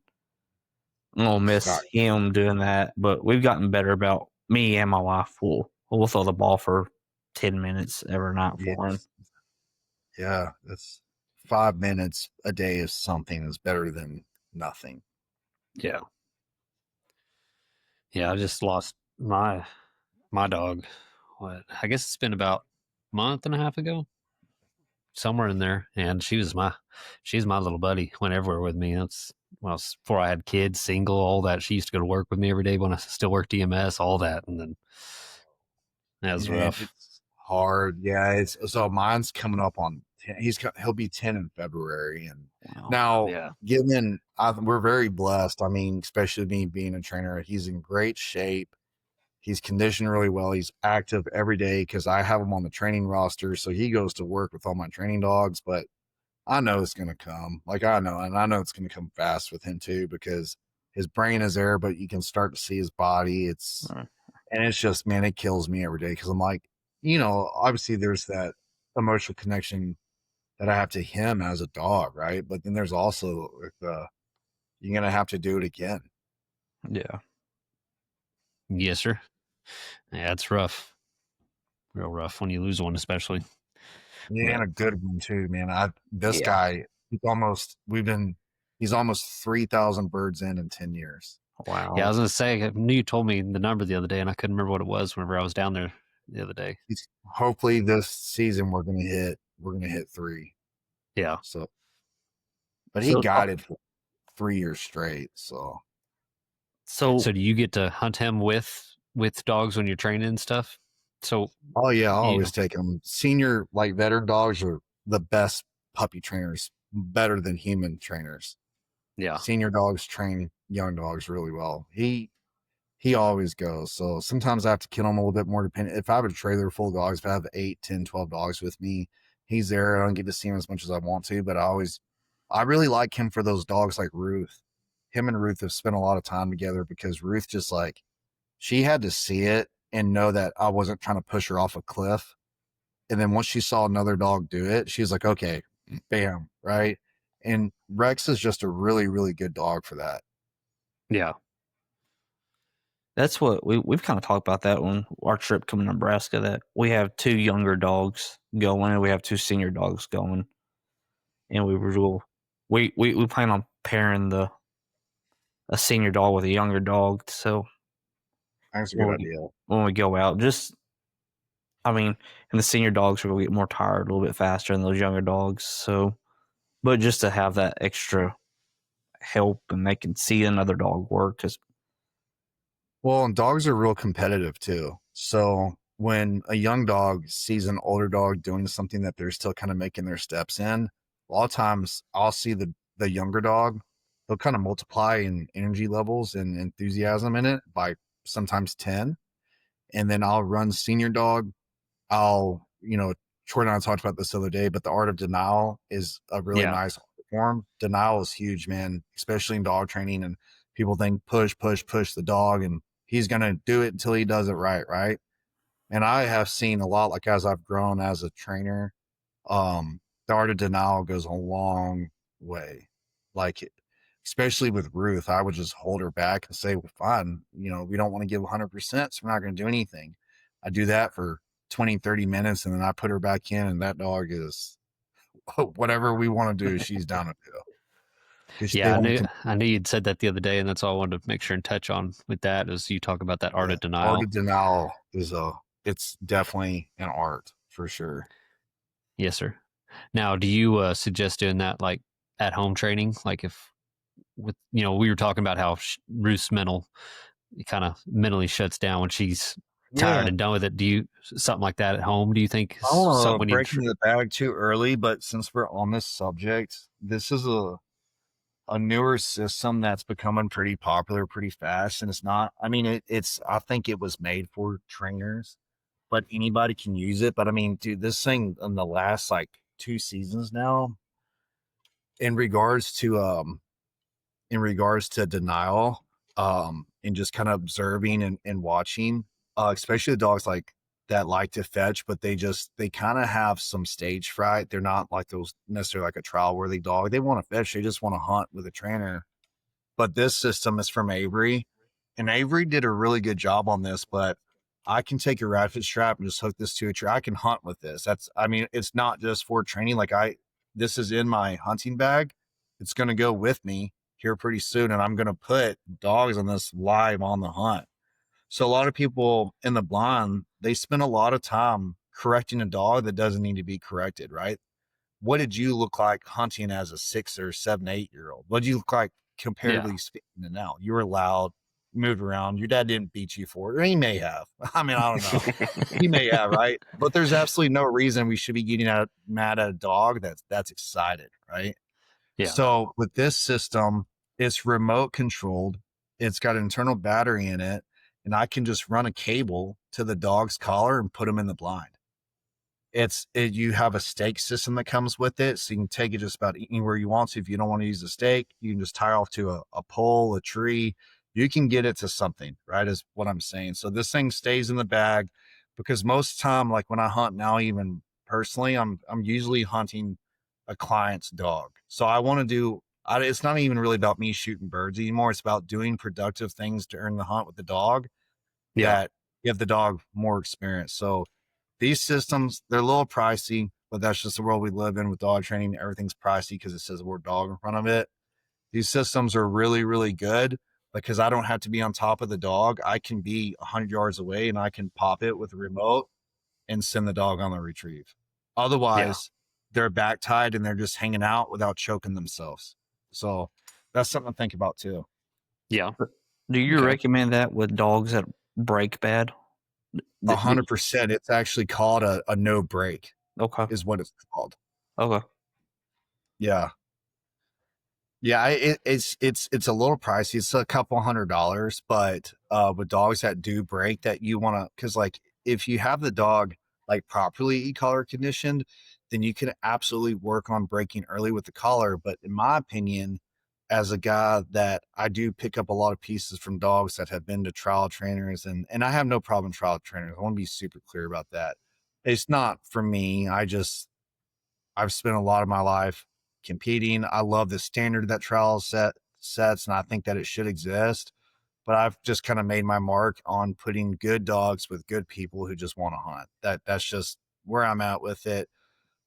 I'm gonna miss him doing that. But we've gotten better about me and my wife. We'll throw the ball for 10 minutes every night for him. Yeah, that's 5 minutes a day of something is better than nothing. Yeah. Yeah, I just lost my dog. I guess it's been about a month and a half ago, somewhere in there. And she's my little buddy. Went everywhere with me. That's before I had kids, single, all that. She used to go to work with me every day when I still worked EMS, all that. And then that was rough. It's hard. Yeah, so mine's coming up on 10. He'll be 10 in February, and given we're very blessed. I mean, especially me being a trainer, he's in great shape. He's conditioned really well. He's active every day because I have him on the training roster, so he goes to work with all my training dogs. But I know it's gonna come. Like I know it's gonna come fast with him too because his brain is there, but you can start to see his body. And it's just, man, it kills me every day because I'm like, obviously there's that emotional connection that I have to him as a dog, right? But then there's also you're going to have to do it again. Yeah. Yes, sir. Yeah, it's rough. Real rough when you lose one, especially. Yeah, and a good one too, man. This guy, he's almost 3,000 birds in 10 years. Wow. Yeah, I was going to say, I knew you told me the number the other day, and I couldn't remember what it was whenever I was down there the other day. Hopefully this season we're going to hit 3. Yeah. But he guided for 3 years straight. So do you get to hunt him with dogs when you're training and stuff? Oh yeah, I always take them. Senior, like veteran dogs are the best puppy trainers, better than human trainers. Yeah. Senior dogs train young dogs really well. He always goes. So sometimes I have to kill him a little bit more depending. If I have a trailer full of dogs, if I have 8, 10, 12 dogs with me, he's there. I don't get to see him as much as I want to, but I really like him for those dogs like Ruth. Him and Ruth have spent a lot of time together because Ruth just like, she had to see it and know that I wasn't trying to push her off a cliff. And then once she saw another dog do it, she was like, okay, bam, right? And Rex is just a really, really good dog for that. Yeah. That's what we've kind of talked about that on our trip coming to Nebraska, that we have 2 younger dogs going and we have 2 senior dogs going. And we plan on pairing a senior dog with a younger dog. So that's a good idea. When we go out, and the senior dogs will get more tired a little bit faster than those younger dogs. So, but just to have that extra help and they can see another dog work. And dogs are real competitive too. So when a young dog sees an older dog doing something that they're still kind of making their steps in, a lot of times I'll see the younger dog, they'll kind of multiply in energy levels and enthusiasm in it by sometimes 10. And then I'll run senior dog. I'll, Troy and I talked about this the other day, but the art of denial is a really nice form. Denial is huge, man, especially in dog training. And people think push the dog, and he's going to do it until he does it right. Right. And I have seen a lot, like as I've grown as a trainer, the art of denial goes a long way. Like, especially with Ruth, I would just hold her back and say, well, fine, we don't want to give 100%, so we're not going to do anything. I do that for 20, 30 minutes, and then I put her back in, and that dog is whatever we want to do, she's down to do. Yeah, I knew you'd said that the other day, and that's all I wanted to make sure and touch on with that is you talk about that art of denial. Art of denial is it's definitely an art for sure. Yes, sir. Now, do you suggest doing that like at home training? Like if we were talking about how Ruth's kind of mentally shuts down when she's tired and done with it. Do you something like that at home? Do you think? I don't know, breaking the bag too early, but since we're on this subject, this is a newer system that's becoming pretty popular pretty fast, and it's not. I mean, I think it was made for trainers, but anybody can use it. But I mean, dude, this thing in the last like 2 seasons now, in regards to denial, and just kind of observing and watching, especially the dogs that like to fetch, but they kind of have some stage fright. They're not like those necessarily like a trial worthy dog. They want to fetch. They just want to hunt with a trainer. But this system is from Avery, and Avery did a really good job on this, but I can take a ratchet strap and just hook this to a tree. I can hunt with this. It's not just for training. This is in my hunting bag. It's going to go with me here pretty soon, and I'm going to put dogs on this live on the hunt. So a lot of people in the blind, they spend a lot of time correcting a dog that doesn't need to be corrected, right? What did you look like hunting as a 6 or 7, 8-year-old? What did you look like comparatively speaking to now? You were loud, moved around. Your dad didn't beat you for it, or he may have. I mean, I don't know. He may have, right? But there's absolutely no reason we should be getting mad at a dog that's excited, right? Yeah. So with this system, it's remote controlled. It's got an internal battery in it, and I can just run a cable to the dog's collar and put them in the blind. You have a stake system that comes with it, so you can take it just about anywhere you want to. If you don't want to use a stake, you can just tie off to a pole, a tree. You can get it to something, right, is what I'm saying. So this thing stays in the bag, because most of the time, like when I hunt now, even personally, I'm usually hunting a client's dog. So I want to do, it's not even really about me shooting birds anymore. It's about doing productive things during the hunt with the dog that give the dog more experience. So these systems, they're a little pricey, but that's just the world we live in with dog training. Everything's pricey because it says the word dog in front of it. These systems are really, really good because I don't have to be on top of the dog. I can be 100 yards away and I can pop it with a remote and send the dog on the retrieve. Otherwise, they're back tied and they're just hanging out without choking themselves. So that's something to think about too. Yeah. Do you recommend that with dogs that break bad? 100%. It's actually called a no break. Okay. Is what it's called. Okay. Yeah. Yeah, it's a little pricey. It's a couple $100, but with dogs that do break, that you want to, because like if you have the dog like properly e-collar conditioned, then you can absolutely work on breaking early with the collar. But in my opinion, as a guy that I do pick up a lot of pieces from dogs that have been to trial trainers, and I have no problem with trial trainers. I want to be super clear about that. It's not for me. I've spent a lot of my life competing. I love the standard that trial sets, and I think that it should exist. But I've just kind of made my mark on putting good dogs with good people who just want to hunt. That's just where I'm at with it.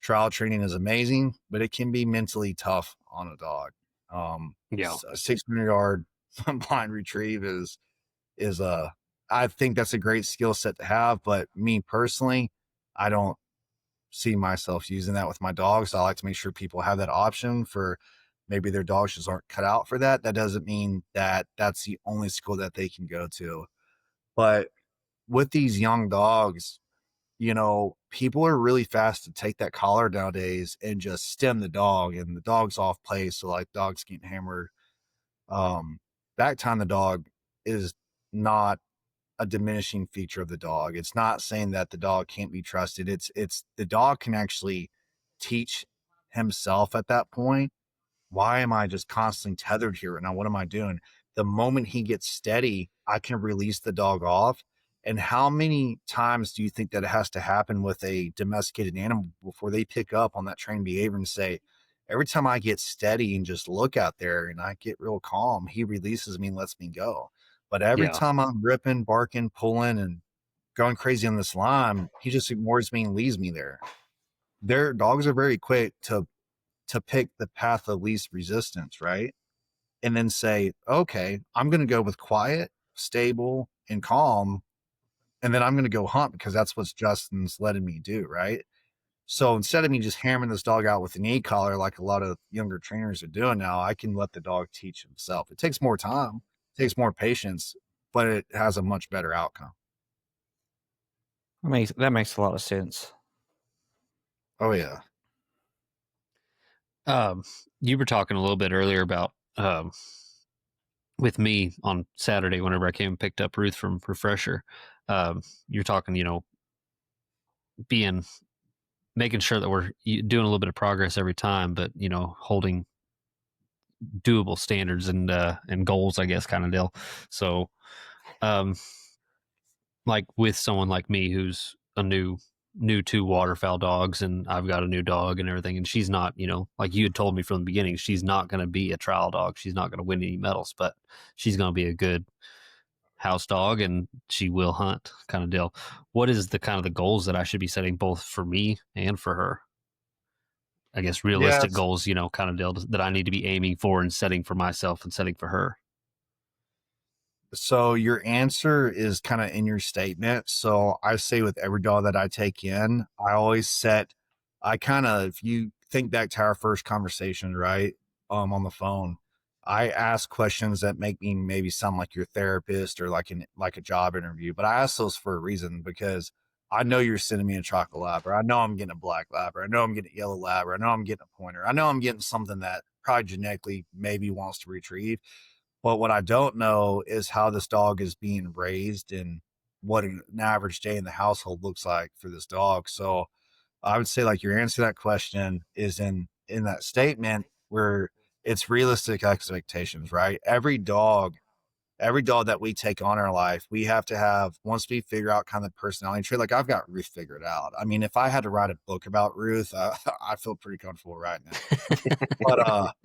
Trial training is amazing, but it can be mentally tough on a dog. A 600-yard blind retrieve is I think that's a great skill set to have. But me personally, I don't see myself using that with my dogs. I like to make sure people have that option for maybe their dogs just aren't cut out for that. That doesn't mean that that's the only school that they can go to. But with these young dogs, people are really fast to take that collar nowadays and just stem the dog, and the dog's off place. So like dogs getting hammered. That time the dog is not a diminishing feature of the dog. It's not saying that the dog can't be trusted. It's the dog can actually teach himself at that point. Why am I just constantly tethered here? Now, what am I doing? The moment he gets steady, I can release the dog off. And how many times do you think that it has to happen with a domesticated animal before they pick up on that trained behavior and say, every time I get steady and just look out there and I get real calm, he releases me and lets me go. But every time I'm ripping, barking, pulling, and going crazy on this line, he just ignores me and leaves me there. Their dogs are very quick to pick the path of least resistance, right? And then say, okay, I'm going to go with quiet, stable, and calm. And then I'm going to go hunt because that's what Justin's letting me do, right? So instead of me just hammering this dog out with an e-collar like a lot of younger trainers are doing now, I can let the dog teach himself. It takes more time, it takes more patience, but it has a much better outcome. That makes a lot of sense. Oh, yeah. You were talking a little bit earlier about with me on Saturday whenever I came and picked up Ruth from Refresher. You're talking, making sure that we're doing a little bit of progress every time, but holding doable standards and goals, I guess, kind of deal. So, like with someone like me who's a new to waterfowl dogs, and I've got a new dog and everything, and she's not, like you had told me from the beginning, she's not going to be a trial dog. She's not going to win any medals, but she's going to be a good house dog and she will hunt, kind of deal. What is the kind of the goals that I should be setting both for me and for her? I guess realistic goals, kind of deal that I need to be aiming for and setting for myself and setting for her. So your answer is kind of in your statement. So I say with every dog that I take in, I always if you think back to our first conversation, right? On the phone, I ask questions that make me maybe sound like your therapist or like a job interview, but I ask those for a reason because I know you're sending me a chocolate lab, or I know I'm getting a black lab, or I know I'm getting a yellow lab, or I know I'm getting a pointer. I know I'm getting something that probably genetically maybe wants to retrieve. But what I don't know is how this dog is being raised and what an average day in the household looks like for this dog. So I would say like your answer to that question is in that statement where it's realistic expectations, right? Every dog that we take on in our life, we have to have, once we figure out kind of the personality trait, like I've got Ruth figured out. I mean, if I had to write a book about Ruth, I feel pretty comfortable writing it. But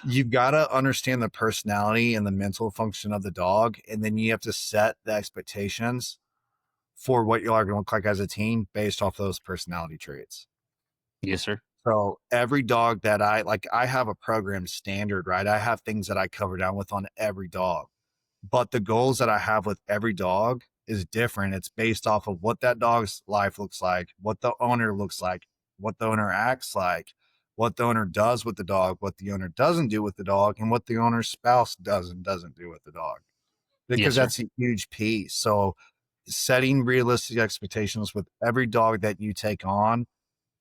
you've got to understand the personality and the mental function of the dog. And then you have to set the expectations for what you are going to look like as a team based off those personality traits. Yes, sir. So every dog that I have a program standard, right? I have things that I cover down with on every dog, but the goals that I have with every dog is different. It's based off of what that dog's life looks like, what the owner looks like, what the owner acts like, what the owner does with the dog, what the owner doesn't do with the dog, and what the owner's spouse does and doesn't do with the dog. Because that's a huge piece. So setting realistic expectations with every dog that you take on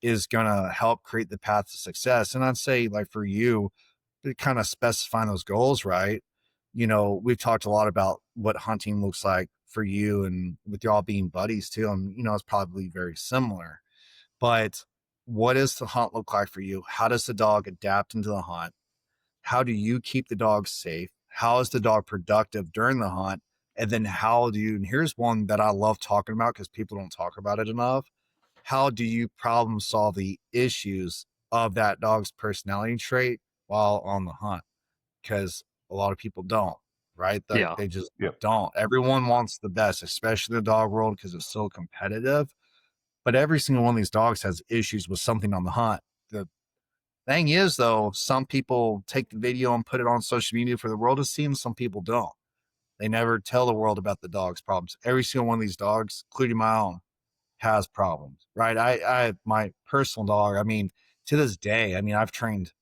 is going to help create the path to success. And I'd say like for you, to kind of specifying those goals, right? We've talked a lot about what hunting looks like for you and with y'all being buddies too. And, it's probably very similar, but what does the hunt look like for you? How does the dog adapt into the hunt? How do you keep the dog safe? How is the dog productive during the hunt? And then and here's one that I love talking about because people don't talk about it enough. How do you problem solve the issues of that dog's personality trait while on the hunt? Because a lot of people don't, right? They just don't. Everyone wants the best, especially the dog world, because it's so competitive. But every single one of these dogs has issues with something on the hunt. The thing is, though, some people take the video and put it on social media for the world to see, and some people don't. They never tell the world about the dog's problems. Every single one of these dogs, including my own, has problems, right? I my personal dog, I mean, to this day, I mean, I've trained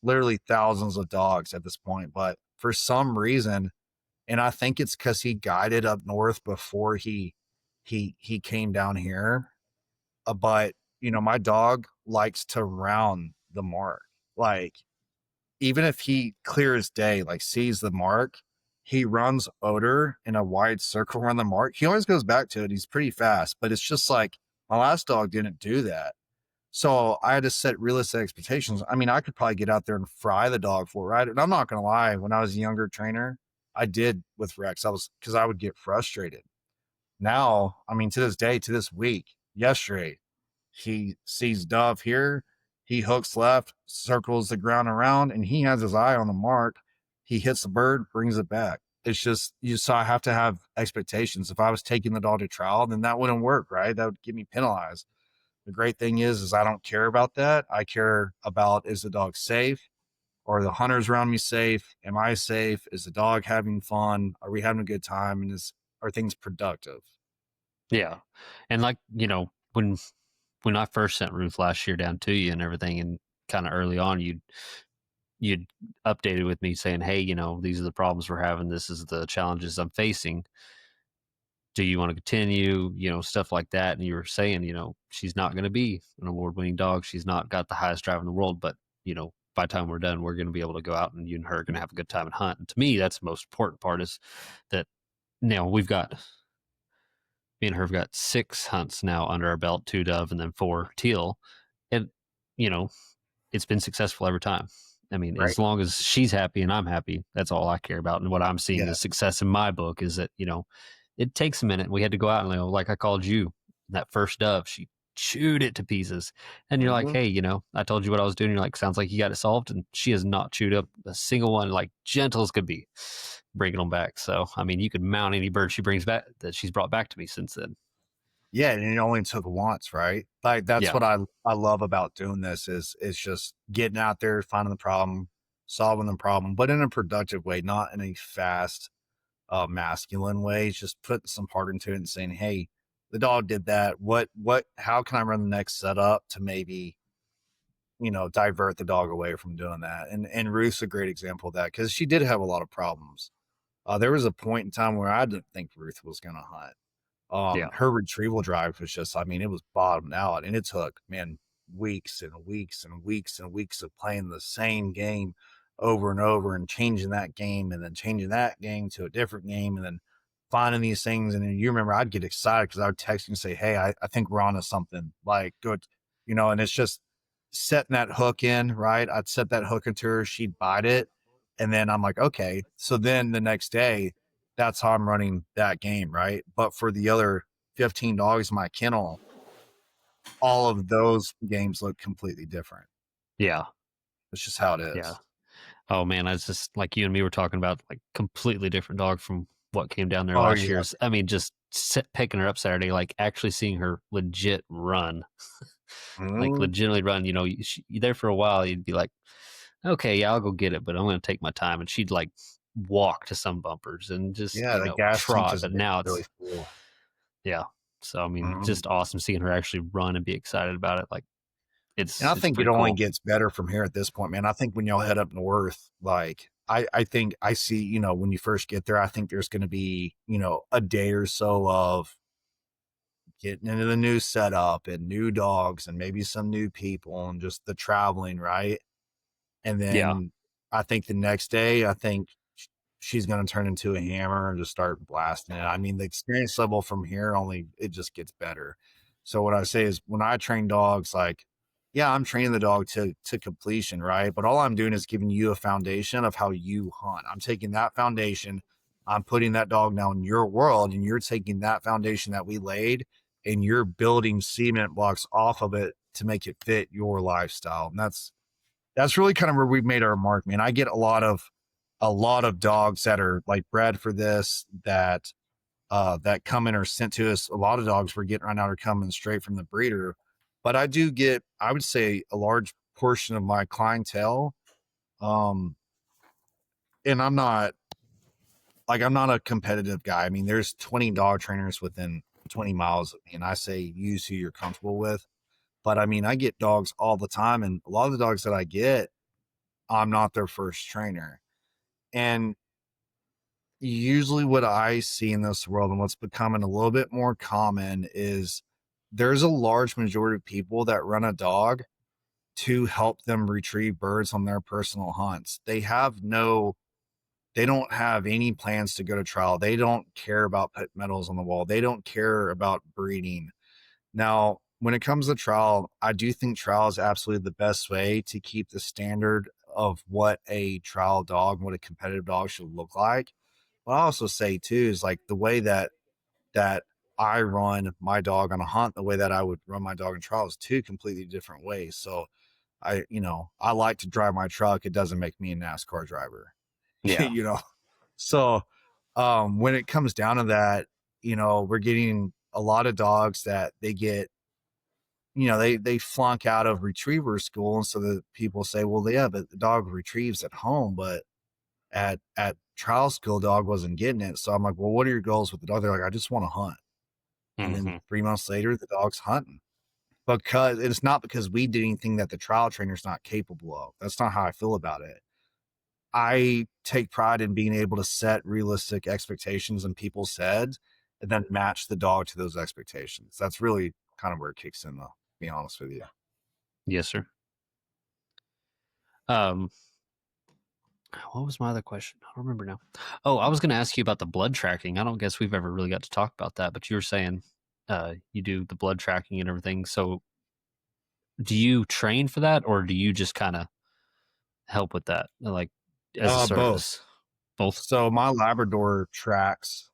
literally thousands of dogs at this point, but for some reason, and I think it's because he guided up north before he came down here. But my dog likes to round the mark. Like, even if he clear as day, like sees the mark, he runs odor in a wide circle around the mark. He always goes back to it. He's pretty fast, but it's just like my last dog didn't do that. So I had to set realistic expectations. I mean, I could probably get out there and fry the dog for it, right? And I'm not going to lie. When I was a younger trainer, I did with Rex. Because I would get frustrated. Now, I mean, to this day, to this week, yesterday, he sees dove here. He hooks left, circles the ground around, and he has his eye on the mark. He hits the bird, brings it back. It's just, so I have to have expectations. If I was taking the dog to trial, then that wouldn't work, right? That would get me penalized. The great thing is I don't care about that. I care about, is the dog safe? Are the hunters around me safe? Am I safe? Is the dog having fun? Are we having a good time? And are things productive? Yeah. And like, you know, when I first sent Ruth last year down to you and everything, and kind of early on, you'd updated with me saying, hey, you know, these are the problems we're having. This is the challenges I'm facing. Do you want to continue? You know, stuff like that. And you were saying, you know, she's not going to be an award-winning dog. She's not got the highest drive in the world, but, you know, by the time we're done, we're going to be able to go out and you and her are going to have a good time and hunt. And to me, that's the most important part, is that, you know, me and her have got 6 hunts now under our belt, 2 dove and then 4 teal. And, you know, it's been successful every time. I mean, right. As long as she's happy and I'm happy, that's all I care about. And what I'm seeing as success in my book is that, you know, it takes a minute. We had to go out and, you know, like I called you, that first dove, she chewed it to pieces. And you're like, hey, you know, I told you what I was doing. You're like, sounds like you got it solved. And she has not chewed up a single one, like gentle as could be, bringing them back. So, I mean, you could mount any bird she brings back that she's brought back to me since then. Yeah, and it only took once, right? Like that's what I love about doing this is just getting out there, finding the problem, solving the problem, but in a productive way, not in a fast, masculine way. It's just putting some heart into it and saying, hey, the dog did that. How can I run the next setup to maybe, you know, divert the dog away from doing that? And Ruth's a great example of that, because she did have a lot of problems. There was a point in time where I didn't think Ruth was going to hunt. Her retrieval drive was just, I mean, it was bottomed out, and it took, man, weeks and weeks and weeks and weeks of playing the same game over and over and changing that game and then changing that game to a different game and then finding these things. And then you remember I'd get excited because I would text you and say, hey, I think we're onto something, like good, you know, and it's just setting that hook in, right? I'd set that hook into her, she'd bite it. And then I'm like, okay. So then the next day, that's how I'm running that game, right? But for the other 15 dogs in my kennel, all of those games look completely different. Yeah. It's just how it is. Yeah. Oh man, it's just like you and me were talking about, like completely different dog from what came down there last year. I mean, just picking her up Saturday, like actually seeing her legit run, like legitimately run. You know, you there for a while, you'd be like, okay, yeah, I'll go get it, but I'm going to take my time. And she'd like walk to some bumpers and just, you know, trot. But now it's, really cool. Yeah. So, I mean, just awesome seeing her actually run and be excited about it. Like, and I think it only gets better from here at this point, man. I think when y'all head up north, like I think I see, you know, when you first get there, I think there's going to be, you know, a day or so of getting into the new setup and new dogs and maybe some new people and just the traveling, right? And then I think the next day, I think she's going to turn into a hammer and just start blasting it. I mean, the experience level from here it just gets better. So what I say is, when I train dogs, like, yeah, I'm training the dog to completion, right? But all I'm doing is giving you a foundation of how you hunt. I'm taking that foundation, I'm putting that dog now in your world, and you're taking that foundation that we laid, and you're building cement blocks off of it to make it fit your lifestyle. And that's really kind of where we've made our mark, man. I get a lot of dogs that are like bred for this, that come in or sent to us. A lot of dogs we're getting right now are coming straight from the breeder. But I do get, I would say, a large portion of my clientele. And I'm not a competitive guy. I mean, there's 20 dog trainers within 20 miles of me, and I say use who you're comfortable with. But I mean, I get dogs all the time, and a lot of the dogs that I get, I'm not their first trainer. And usually what I see in this world, and what's becoming a little bit more common, is there's a large majority of people that run a dog to help them retrieve birds on their personal hunts. They have no They don't have any plans to go to trial. They don't care about putting medals on the wall. They don't care about breeding. Now, when it comes to trial, I do think trial is absolutely the best way to keep the standard of what a trial dog, what a competitive dog should look like. But I also say too, is like the way that I run my dog on a hunt, the way that I would run my dog in trial is two completely different ways. So I like to drive my truck. It doesn't make me a NASCAR driver. Yeah. So when it comes down to that, we're getting a lot of dogs that they get, they flunk out of retriever school. And so the people say, well, yeah, but the dog retrieves at home, but at trial school, dog wasn't getting it. So I'm like, well, what are your goals with the dog? They're like, I just want to hunt. And then 3 months later, the dog's hunting. Because it's not because we did anything that the trial trainer's not capable of. That's not how I feel about it. I take pride in being able to set realistic expectations in people's heads and then match the dog to those expectations. That's really kind of where it kicks in, though, to be honest with you. Yes, sir. What was my other question? I don't remember now. Oh, I was going to ask you about the blood tracking. I don't guess we've ever really got to talk about that, but you were saying you do the blood tracking and everything. So do you train for that, or do you just kind of help with that, like as a service? Both. So my Labrador tracks.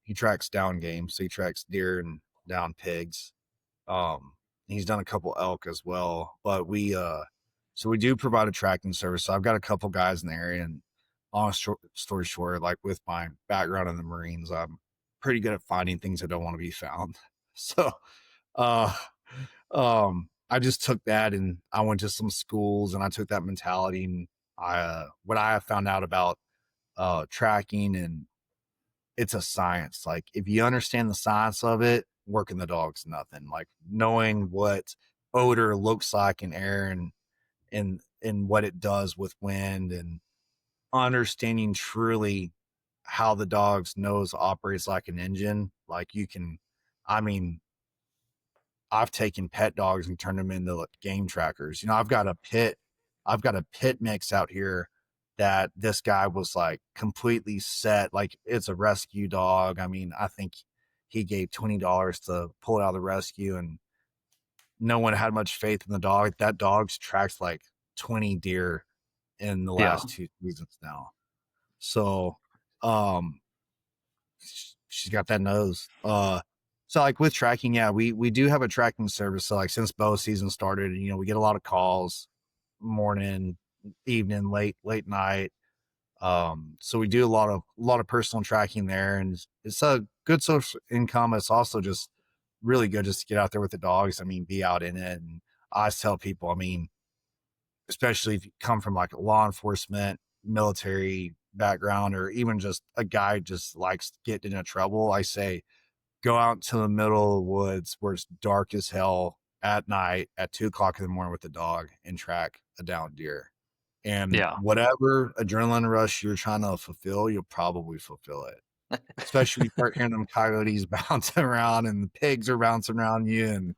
He tracks down game, so he tracks deer and down pigs. He's done a couple elk as well, but we do provide a tracking service. So I've got a couple guys in the area, and long story short, like with my background in the Marines, I'm pretty good at finding things that don't want to be found. So, I just took that and I went to some schools and I took that mentality, and what I have found out about tracking, and it's a science. Like if you understand the science of it, working the dog's nothing. Like knowing what odor looks like in air and what it does with wind, and understanding truly how the dog's nose operates like an engine. Like I've taken pet dogs and turned them into game trackers. I've got a pit mix out here that this guy was like completely set. Like it's a rescue dog. I mean, I think he gave $20 to pull it out of the rescue, and no one had much faith in the dog. That dog's tracked like 20 deer in the last 2 seasons now. So, she's got that nose. So like with tracking, yeah, we do have a tracking service. So like since bow season started, we get a lot of calls, morning, evening, late night. So we do a lot of personal tracking there, and it's a good source of income. It's also just really good just to get out there with the dogs. I mean, be out in it. And I tell people, I mean, especially if you come from like a law enforcement, military background, or even just a guy just likes getting into trouble, I say, go out to the middle of the woods where it's dark as hell at night at 2:00 in the morning with the dog and track a downed deer. And whatever adrenaline rush you're trying to fulfill, you'll probably fulfill it. Especially when you start hearing them coyotes bouncing around and the pigs are bouncing around you, and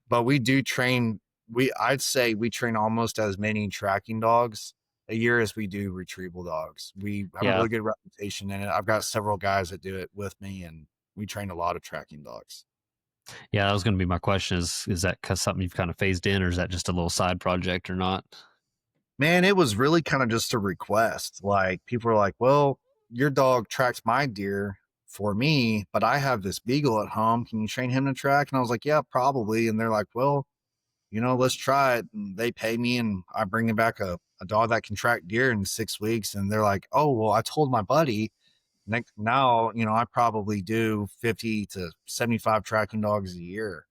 but we do train. I'd say we train almost as many tracking dogs a year as we do retrieval dogs. We have a really good reputation in it. I've got several guys that do it with me, and we train a lot of tracking dogs. Yeah, that was going to be my question. Is that something you've kind of phased in, or is that just a little side project or not? Man, it was really kind of just a request. Like people were like, well, your dog tracks my deer for me, but I have this beagle at home. Can you train him to track? And I was like, yeah, probably. And they're like, well, let's try it. And they pay me, and I bring them back a dog that can track deer in 6 weeks. And they're like, oh, well, I told my buddy. Now, I probably do 50 to 75 tracking dogs a year,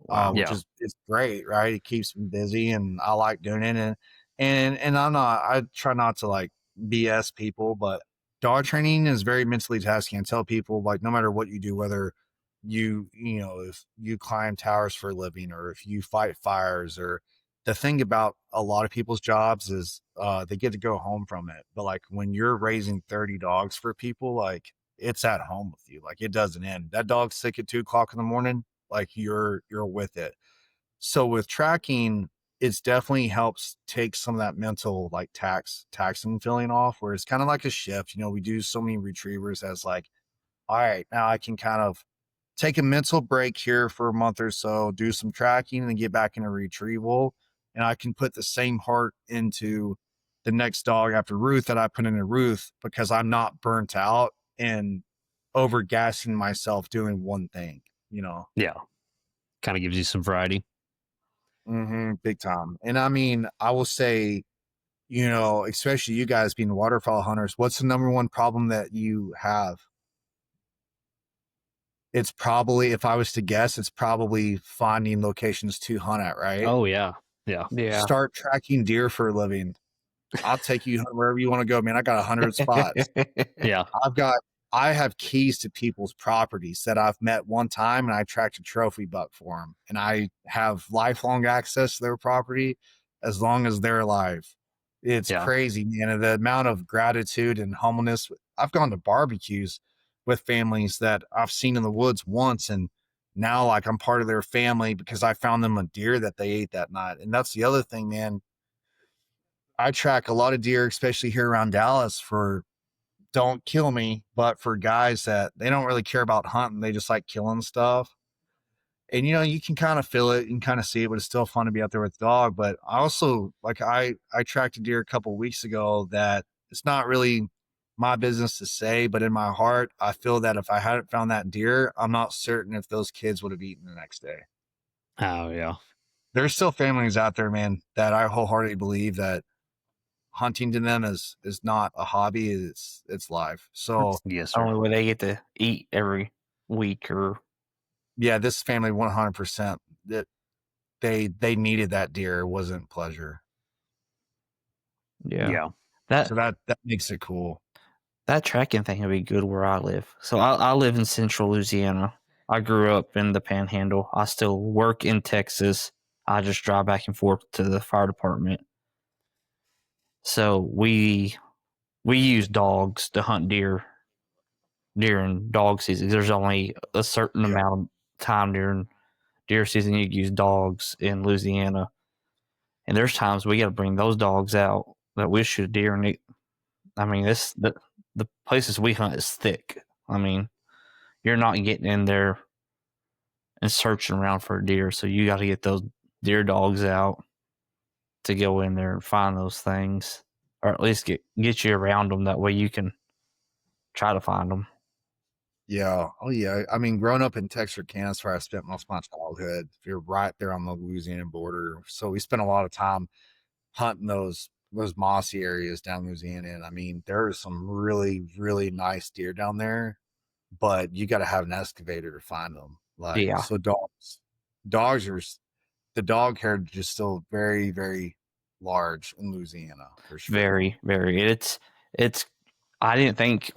which is it's great, right? It keeps me busy, and I like doing it. And I try not to like BS people, but dog training is very mentally tasking. I tell people, like, no matter what you do, whether if you climb towers for a living, or if you fight fires, or the thing about a lot of people's jobs is they get to go home from it. But like when you're raising 30 dogs for people, like it's at home with you. Like it doesn't end. That dog's sick at 2:00 in the morning. Like you're with it. So with tracking, it's definitely helps take some of that mental like taxing feeling off, where it's kind of like a shift. You know, we do so many retrievers as like, all right, now I can kind of take a mental break here for a month or so, do some tracking and get back into retrieval. And I can put the same heart into the next dog after Ruth that I put into Ruth, because I'm not burnt out and over gassing myself doing one thing, you know? Yeah. Kind of gives you some variety. Big time. And I mean, I will say, you know, especially you guys being waterfowl hunters, what's the number one problem that you have? It's probably, if I was to guess, it's probably finding locations to hunt at, right? Oh, yeah. Yeah. Start tracking deer for a living. I'll take you wherever you want to go, man. I got 100 spots. Yeah. I have keys to people's properties that I've met one time, and I tracked a trophy buck for them. And I have lifelong access to their property as long as they're alive. It's crazy, man. And the amount of gratitude and humbleness. I've gone to barbecues with families that I've seen in the woods once, and now like I'm part of their family because I found them a deer that they ate that night. And that's the other thing, man. I track a lot of deer, especially here around Dallas, for don't kill me, but for guys that they don't really care about hunting, they just like killing stuff. And you know, you can kind of feel it, you can kind of see it, but it's still fun to be out there with the dog. But I also like I tracked a deer a couple of weeks ago that it's not really my business to say, but in my heart, I feel that if I hadn't found that deer, I'm not certain if those kids would have eaten the next day. Oh yeah. There's still families out there, man, that I wholeheartedly believe that hunting to them is not a hobby, it's life. So yes, only way they get to eat every week. Or yeah, this family 100% that they needed that deer. It wasn't pleasure. Yeah. So that makes it cool. That tracking thing would be good where I live. So I live in central Louisiana. I grew up in the Panhandle. I still work in Texas. I just drive back and forth to the fire department. So we use dogs to hunt deer during dog season. There's only a certain amount of time during deer season you can use dogs in Louisiana. And there's times we got to bring those dogs out that we shoot deer. And the places we hunt is thick. I mean, you're not getting in there and searching around for a deer. So you got to get those deer dogs out to go in there and find those things, or at least get you around them. That way you can try to find them. Yeah. Oh yeah. I mean, growing up in Texarkana, that's where I spent most of my childhood. You're right there on the Louisiana border. So we spent a lot of time hunting those mossy areas down Louisiana. And I mean, there are some really, really nice deer down there, but you got to have an excavator to find them. Like, so dogs are, the dog heritage is still very, very large in Louisiana for sure. Very, very. It's, I didn't think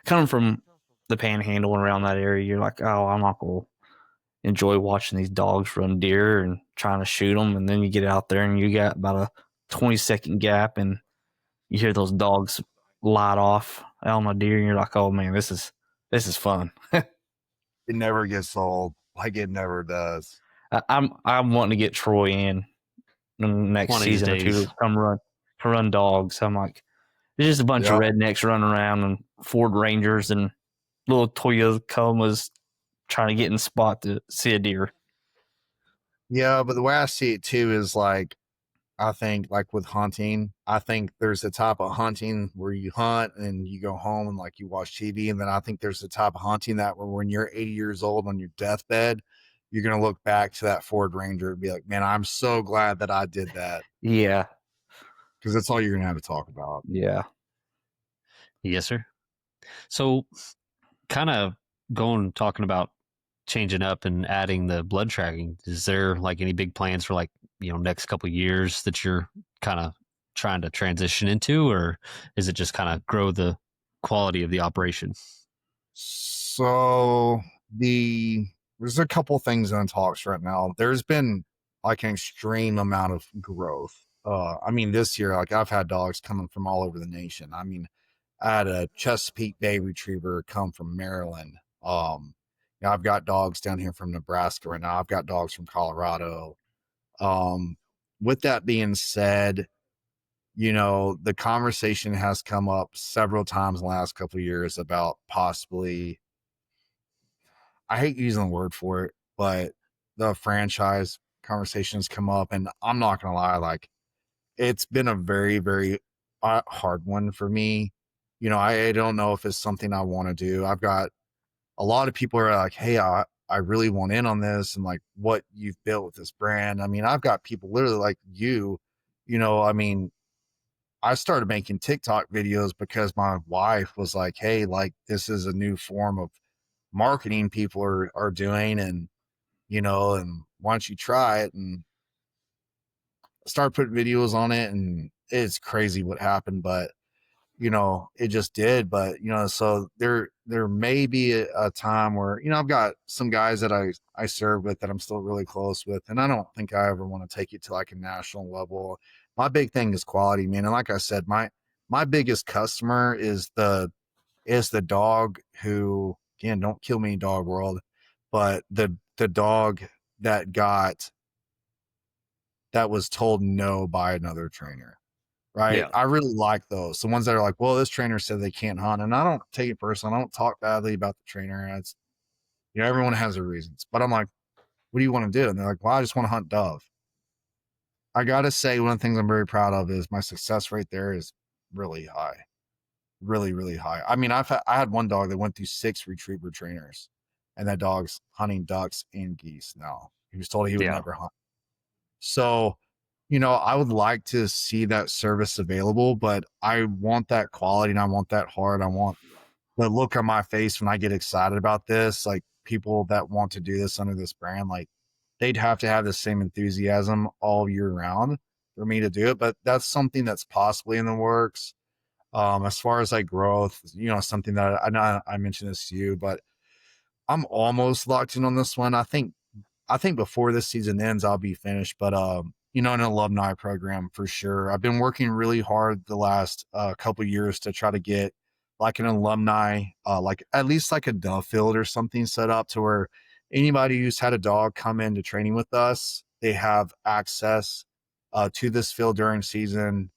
coming from the Panhandle and around that area, you're like, oh, I'm not going to enjoy watching these dogs run deer and trying to shoot them. And then you get out there and you got about a 20-second gap and you hear those dogs light off alumni deer and you're like, oh man, this is fun. It never gets old. Like it never does. I'm wanting to get Troy in the next season or two to come run dogs. I'm like, there's just a bunch of rednecks running around and Ford Rangers and little Toyota Comas trying to get in the spot to see a deer. Yeah, but the way I see it too is like, I think like with hunting, I think there's a type of hunting where you hunt and you go home and like you watch TV. And then I think there's the type of hunting that where when you're 80 years old on your deathbed, you're going to look back to that Ford Ranger and be like, man, I'm so glad that I did that. Yeah. Because that's all you're going to have to talk about. Yeah. Yes, sir. So kind of talking about changing up and adding the blood tracking, is there like any big plans for like, next couple of years that you're kind of trying to transition into, or is it just kind of grow the quality of the operation? So there's a couple things in talks right now. There's been like an extreme amount of growth. I mean, this year, like I've had dogs coming from all over the nation. I mean, I had a Chesapeake Bay retriever come from Maryland. I've got dogs down here from Nebraska right now. I've got dogs from Colorado. with that being said, you know, the conversation has come up several times in the last couple of years about possibly, I hate using the word for it, but the franchise conversations come up, and I'm not going to lie, like, it's been a very, very hard one for me. You know, I don't know if it's something I want to do. I've got a lot of people are like, hey, I really want in on this and like what you've built with this brand. I mean, I've got people literally like you know, I mean, I started making TikTok videos because my wife was like, hey, like this is a new form of marketing people are doing, and you know, and why don't you try it? And start putting videos on it, and it's crazy what happened, but you know, it just did. But you know, so there may be a time where, you know, I've got some guys that I serve with that I'm still really close with, and I don't think I ever want to take it to like a national level. My big thing is quality, man. And like I said, my biggest customer is the dog who, again, don't kill me, dog world, but the dog that was told no by another trainer. Right. Yeah. I really like those. The ones that are like, well, this trainer said they can't hunt. And I don't take it personally. I don't talk badly about the trainer. It's, you know, everyone has their reasons. But I'm like, what do you want to do? And they're like, well, I just want to hunt dove. I got to say, one of the things I'm very proud of is my success rate there is really high. Really, really high. I mean, I had one dog that went through 6 retriever trainers, and that dog's hunting ducks and geese now. He was told he would never hunt. So, you know, I would like to see that service available, but I want that quality and I want that heart. I want the look on my face when I get excited about this. Like, people that want to do this under this brand, like, they'd have to have the same enthusiasm all year round for me to do it. But that's something that's possibly in the works. As far as like growth, you know, something that I know I mentioned this to you, but I'm almost locked in on this one. I think before this season ends, I'll be finished. But you know, an alumni program for sure. I've been working really hard the last couple of years to try to get like an alumni, like at least like a dove field or something set up to where anybody who's had a dog come into training with us, they have access to this field during season.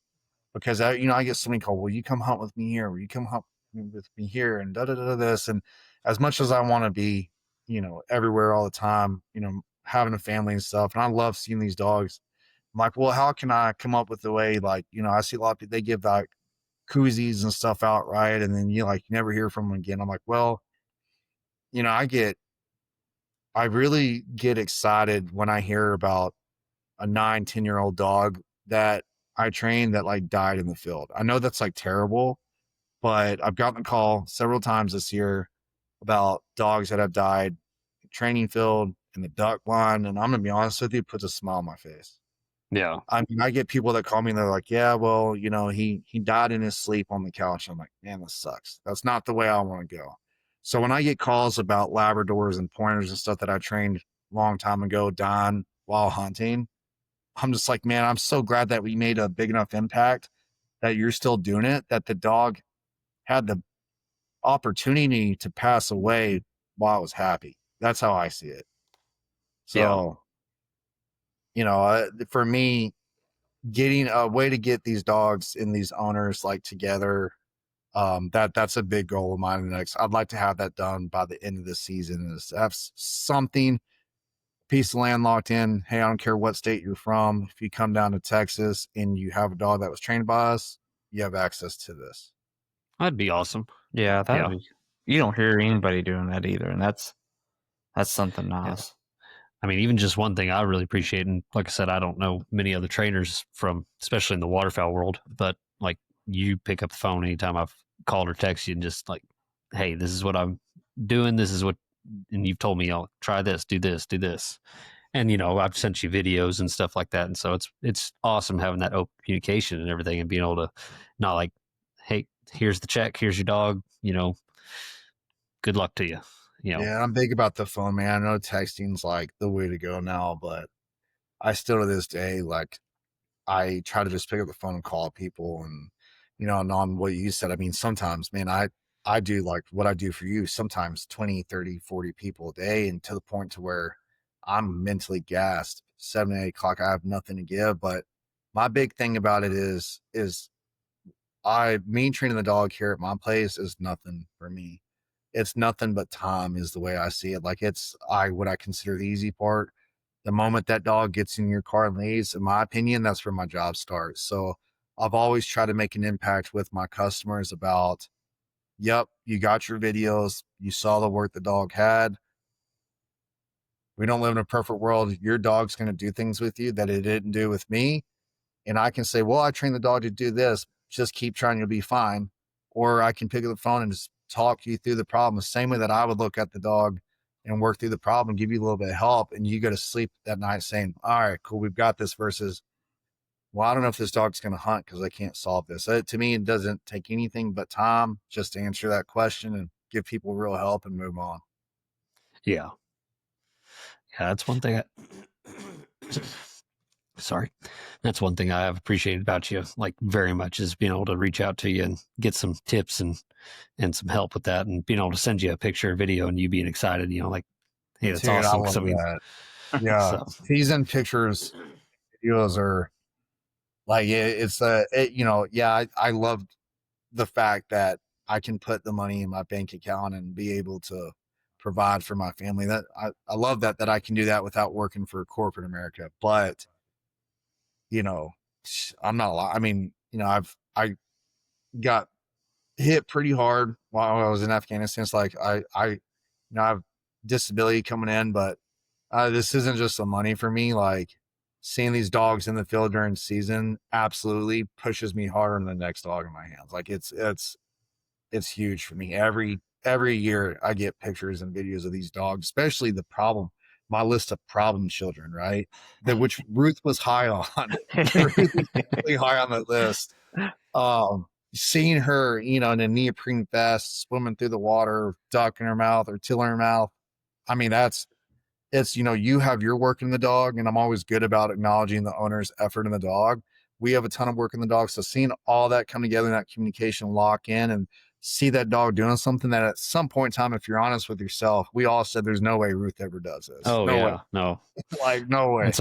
Because I, you know, I get so many calls. Will you come hunt with me here? Will you come hunt with me here? And da da da this. And as much as I want to be, you know, everywhere all the time, you know, having a family and stuff, and I love seeing these dogs. I'm like, well, how can I come up with a way? Like, you know, I see a lot of people, they give like koozies and stuff out, right? And then you never hear from them again. I'm like, well, you know, I really get excited when I hear about a 9-10-year-old dog that I trained that like died in the field. I know that's like terrible, but I've gotten a call several times this year about dogs that have died training field in the duck line. And I'm going to be honest with you, it puts a smile on my face. Yeah. I mean, I get people that call me and they're like, yeah, well, you know, he died in his sleep on the couch. I'm like, man, this sucks. That's not the way I want to go. So when I get calls about Labradors and pointers and stuff that I trained a long time ago dying while hunting, I'm just like, man, I'm so glad that we made a big enough impact that you're still doing it, that the dog had the opportunity to pass away while I was happy. That's how I see it. So, you know, for me, getting a way to get these dogs and these owners like together, that's a big goal of mine. Next, I'd like to have that done by the end of the season, is have something, piece of land locked in. Hey, I don't care what state you're from. If you come down to Texas and you have a dog that was trained by us, you have access to this. That'd be awesome. Yeah, be, you don't hear anybody doing that either, and that's something nice. I mean, even just one thing I really appreciate, and like I said, I don't know many other trainers from, especially in the waterfowl world, but like, you pick up the phone anytime I've called or texted you and just like, hey, this is what I'm doing. This is what, and you've told me, I'll try this, do this, do this. And, you know, I've sent you videos and stuff like that. And so it's awesome having that open communication and everything, and being able to not like, hey, here's the check, here's your dog, you know, good luck to you. You know? Yeah, I'm big about the phone, man. I know texting's like the way to go now, but I still to this day, like, I try to just pick up the phone and call people. And, you know, and on what you said, I mean, sometimes, man, I do like what I do for you, sometimes 20, 30, 40 people a day, and to the point to where I'm mentally gassed. 7, 8 o'clock, I have nothing to give. But my big thing about it is me training the dog here at my place is nothing for me. It's nothing but time is the way I see it. Like what I consider the easy part. The moment that dog gets in your car and leaves, in my opinion, that's where my job starts. So I've always tried to make an impact with my customers about, yep, you got your videos. You saw the work the dog had. We don't live in a perfect world. Your dog's going to do things with you that it didn't do with me. And I can say, well, I trained the dog to do this. Just keep trying, you'll be fine. Or I can pick up the phone and just talk you through the problem the same way that I would look at the dog and work through the problem, give you a little bit of help. And you go to sleep that night saying, all right, cool, we've got this, versus, well, I don't know if this dog's going to hunt because I can't solve this. To me, it doesn't take anything but time just to answer that question and give people real help and move on. Yeah. Yeah, that's one thing. That's one thing I have appreciated about you, like, very much, is being able to reach out to you and get some tips and some help with that, and being able to send you a picture or video and you being excited, like, hey, that's awesome. I love that. Yeah. So. Season pictures, videos are like, I love the fact that I can put the money in my bank account and be able to provide for my family. That I love that I can do that without working for corporate America. But I'm not I mean, I got hit pretty hard while I was in Afghanistan. It's like I have disability coming in, but this isn't just the money for me. Like, seeing these dogs in the field during season absolutely pushes me harder than the next dog in my hands. Like, it's huge for me. Every year I get pictures and videos of these dogs, especially my list of problem children, right? Which Ruth was high on. Ruth was really high on the list. Seeing her, in a neoprene vest, swimming through the water, duck in her mouth or till in her mouth. I mean, you have your work in the dog, and I'm always good about acknowledging the owner's effort in the dog. We have a ton of work in the dog. So seeing all that come together and that communication lock in, and see that dog doing something that at some point in time, if you're honest with yourself, we all said there's no way Ruth ever does this. Oh, no yeah. way. No. Like, no way.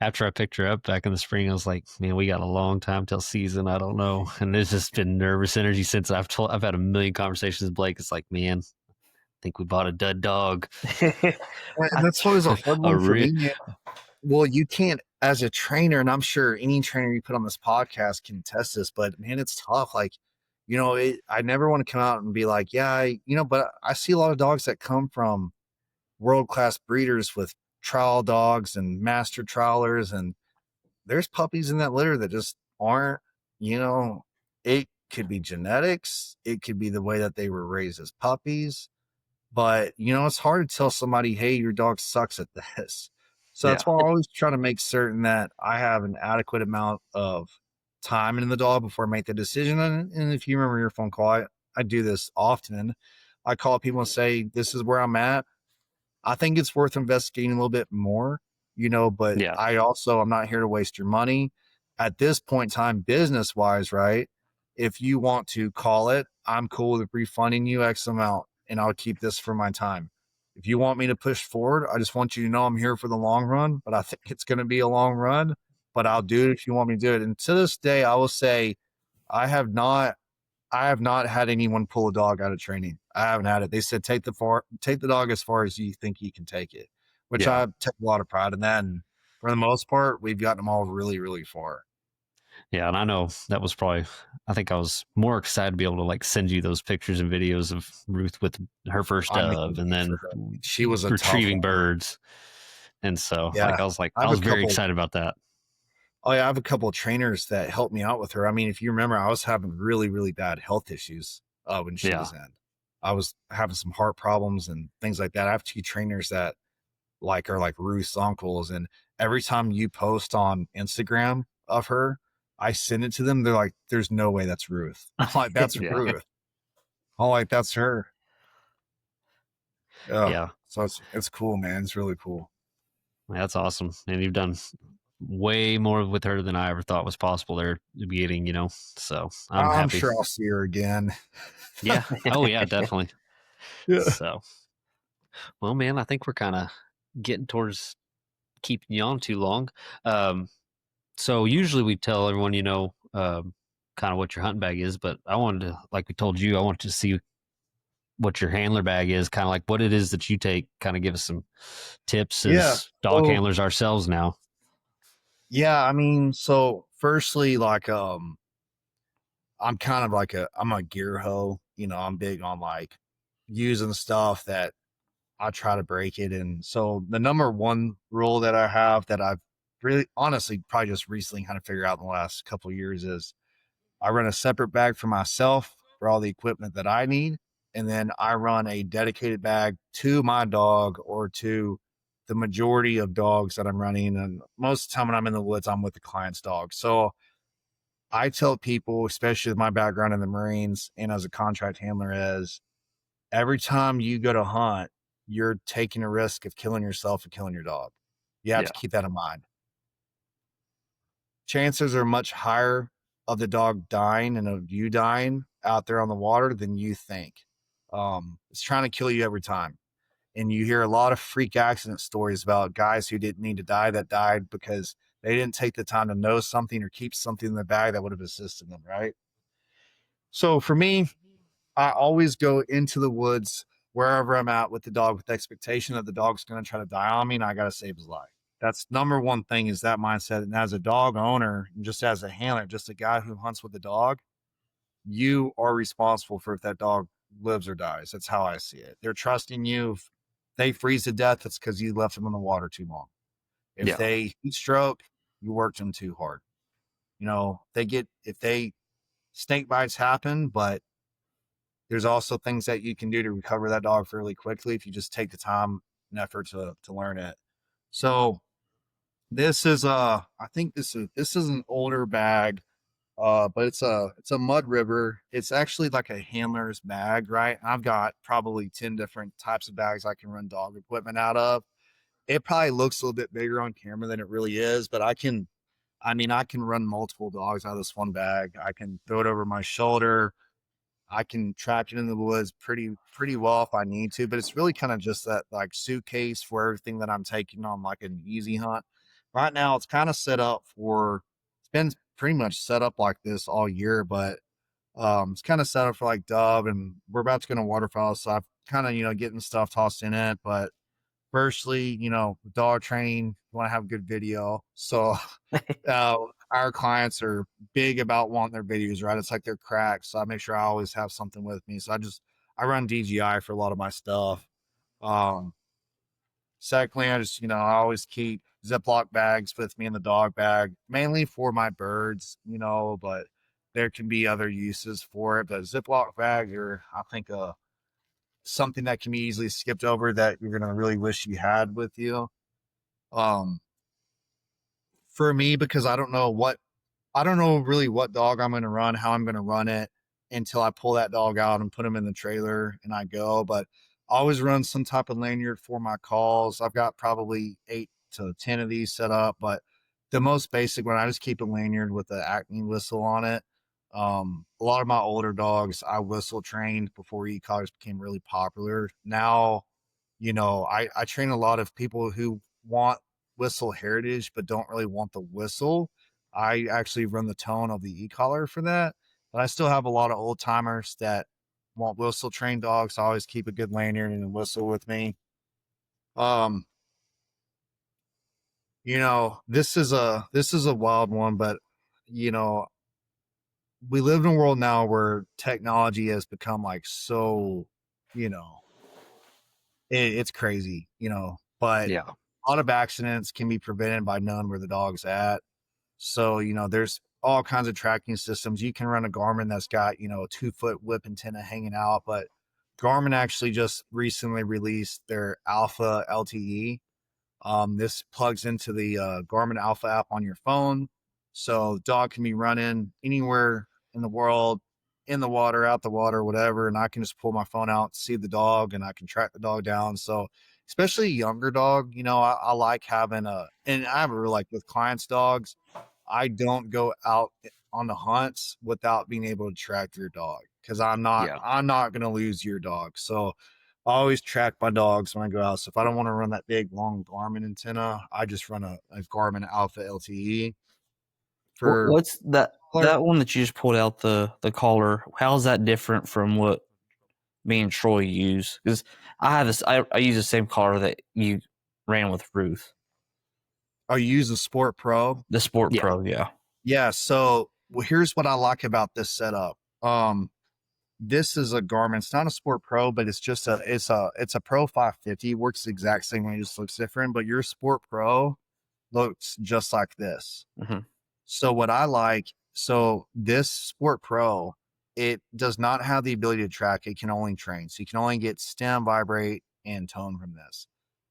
After I picked her up back in the spring, I was like, man, we got a long time till season. I don't know. And there's just been nervous energy since. I've had a million conversations with Blake. It's like, man, I think we bought a dud dog. That's always a hard one for me. Well, you can't, as a trainer, and I'm sure any trainer you put on this podcast can test this, but man, it's tough. Like, I never want to come out and be like, yeah, but I see a lot of dogs that come from world-class breeders with trial dogs and master trialers, and there's puppies in that litter that just aren't, it could be genetics. It could be the way that they were raised as puppies, but it's hard to tell somebody, hey, your dog sucks at this. So that's why I always try to make certain that I have an adequate amount of time in the dog before I make the decision. And if you remember your phone call, I do this often. I call people and say, this is where I'm at. I think it's worth investigating a little bit more, but I'm not here to waste your money at this point in time, business wise, right? If you want to call it, I'm cool with refunding you X amount, and I'll keep this for my time. If you want me to push forward, I just want you to know I'm here for the long run, but I think it's going to be a long run, but I'll do it if you want me to do it. And to this day, I will say I have not had anyone pull a dog out of training. I haven't had it. They said, take the dog as far as you think you can take it, which I take a lot of pride in that. And for the most part, we've gotten them all really, really far. Yeah. And I know that was I think I was more excited to be able to, like, send you those pictures and videos of Ruth with her first dove, and then she was retrieving birds. And so I was very excited about that. Oh yeah, I have a couple of trainers that helped me out with her. I mean, if you remember, I was having really, really bad health issues when she was in. I was having some heart problems and things like that. I have 2 trainers that are like Ruth's uncles, and every time you post on Instagram of her, I send it to them. They're like, "There's no way that's Ruth." I'm like, "That's Ruth." I'm like, "That's her." Yeah. So it's cool, man. It's really cool. That's awesome, and you've done way more with her than I ever thought was possible there at the beginning, so I'm happy. Sure I'll see her again. Yeah. Oh yeah, definitely. Yeah. So, well, man, I think we're kind of getting towards keeping you on too long. So usually we tell everyone, kind of what your hunting bag is, but I wanted to, like we told you, I wanted to see what your handler bag is, kind of like what it is that you take, kind of give us some tips as dog handlers ourselves now. Yeah, I mean, so firstly, like I'm kind of like I'm a gear hoe, I'm big on like using stuff that I try to break it. And so the number one rule that I have that I've really honestly probably just recently kind of figured out in the last couple of years is I run a separate bag for myself for all the equipment that I need. And then I run a dedicated bag to my dog or to the majority of dogs that I'm running. And most of the time when I'm in the woods, I'm with the client's dog. So I tell people, especially with my background in the Marines and as a contract handler, is every time you go to hunt, you're taking a risk of killing yourself and killing your dog. You have to keep that in mind. Chances are much higher of the dog dying and of you dying out there on the water than you think. It's trying to kill you every time. And you hear a lot of freak accident stories about guys who didn't need to die that died because they didn't take the time to know something or keep something in the bag that would have assisted them, right? So for me, I always go into the woods wherever I'm at with the dog with the expectation that the dog's going to try to die on me and I got to save his life. That's number one thing is that mindset. And as a dog owner, and just as a handler, just a guy who hunts with the dog, you are responsible for if that dog lives or dies. That's how I see it. They're trusting you. If they freeze to death, it's because you left them in the water too long. If they heat stroke, you worked them too hard. If they snake bites happen, but there's also things that you can do to recover that dog fairly quickly if you just take the time and effort to learn it. So this is I think this is an older bag, but it's a Mud River. It's actually like a handler's bag, right? I've got probably 10 different types of bags I can run dog equipment out of. It probably looks a little bit bigger on camera than it really is, but I can run multiple dogs out of this one bag. I can throw it over my shoulder. I can track it in the woods pretty well if I need to, but it's really kind of just that like suitcase for everything that I'm taking on like an easy hunt. Right now it's kind of it's been pretty much set up like this all year, but it's kind of set up for like dove and we're about to go to waterfowl. So I've kind of, getting stuff tossed in it, but firstly, dog training, you want to have good video. So our clients are big about wanting their videos, right? It's like they're cracked. So I make sure I always have something with me. So I run DJI for a lot of my stuff. Secondly, I always keep Ziploc bags with me in the dog bag, mainly for my birds, but there can be other uses for it. But Ziploc bag are, I think, something that can be easily skipped over that you're going to really wish you had with you. For me, because I don't know really what dog I'm going to run, how I'm going to run it until I pull that dog out and put him in the trailer and I go. But I always run some type of lanyard for my calls. I've got probably 8 to 10 of these set up, but the most basic one, I just keep a lanyard with the Acme whistle on it. A lot of my older dogs, I whistle trained before e-collars became really popular. Now, I train a lot of people who want whistle heritage, but don't really want the whistle. I actually run the tone of the e-collar for that, but I still have a lot of old timers that want whistle trained dogs. I always keep a good lanyard and a whistle with me. This is a wild one, but we live in a world now where technology has become like so, it's crazy, but a lot of accidents can be prevented by knowing where the dog's at. So, there's all kinds of tracking systems. You can run a Garmin that's got, a 2-foot whip antenna hanging out, but Garmin actually just recently released their Alpha LTE. This plugs into the Garmin Alpha app on your phone. So the dog can be running anywhere in the world, in the water, out the water, whatever. And I can just pull my phone out, see the dog, and I can track the dog down. So especially a younger dog, I like having and I have a like with clients' dogs, I don't go out on the hunts without being able to track your dog because I'm not going to lose your dog. So I always track my dogs when I go out. So if I don't want to run that big long Garmin antenna, I just run a Garmin Alpha LTE. What's that one that you just pulled out, the collar? How's that different from what me and Troy use? Because I use the same collar that you ran with Ruth. Oh, you use the Sport Pro? The Sport Pro, yeah. Yeah. So here's what I like about this setup. This is a Garmin. It's not a Sport Pro, but it's a Pro 550. Works the exact same way, just looks different. But your Sport Pro looks just like this. Mm-hmm. So what I like, this Sport Pro, it does not have the ability to track. It can only train. So you can only get stem, vibrate, and tone from this.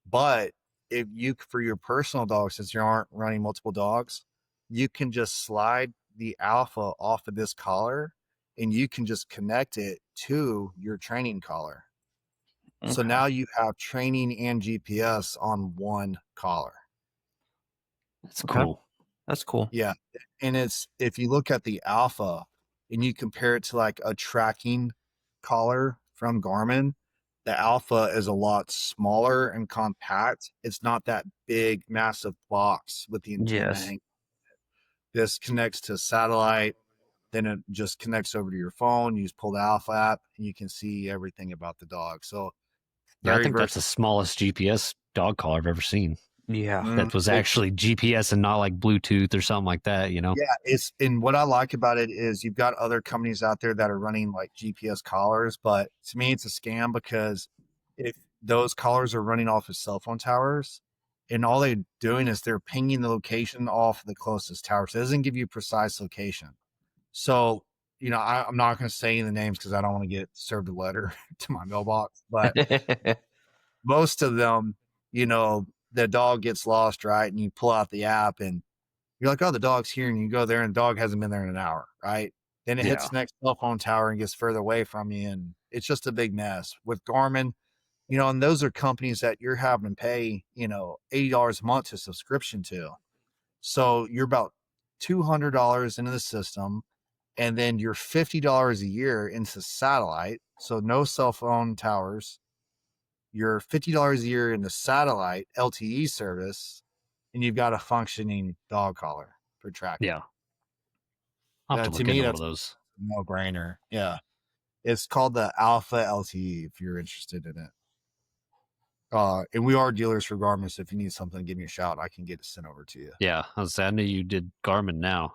But if you, for your personal dog, since you aren't running multiple dogs, you can just slide the Alpha off of this collar and you can just connect it to your training collar. Okay. So now you have training and GPS on one collar. That's cool. That's cool. Yeah. And if you look at the Alpha and you compare it to like a tracking collar from Garmin, the Alpha is a lot smaller and compact. It's not that big, massive box with the antenna. Yes. This connects to satellite. Then it just connects over to your phone. You just pull the Alpha app and you can see everything about the dog. So yeah, I think that's the smallest GPS dog collar I've ever seen. Yeah. That was actually GPS and not like Bluetooth or something like that, you know? Yeah. And what I like about it is you've got other companies out there that are running like GPS collars, but to me, it's a scam because if those collars are running off of cell phone towers and all they're doing is they're pinging the location off the closest tower. So it doesn't give you precise location. So, you know, I'm not going to say any of the names because I don't want to get served a letter to my mailbox, but most of them, you know, the dog gets lost, right? And you pull out the app and you're like, oh, the dog's here. And you go there and the dog hasn't been there in an hour, right? Then it hits the next cell phone tower and gets further away from you. And it's just a big mess. With Garmin, you know, and those are companies that you're having to pay, you know, $80 a month to subscription to. So you're about $200 into the system. And then you're $50 a year into satellite. So no cell phone towers. You're $50 a year in the satellite LTE service, and you've got a functioning dog collar for tracking. Yeah. To me, that's those. A no-brainer. Yeah. It's called the Alpha LTE if you're interested in it. And we are dealers for Garmin, so if you need something, give me a shout. I can get it sent over to you. Yeah. I knew you did Garmin now.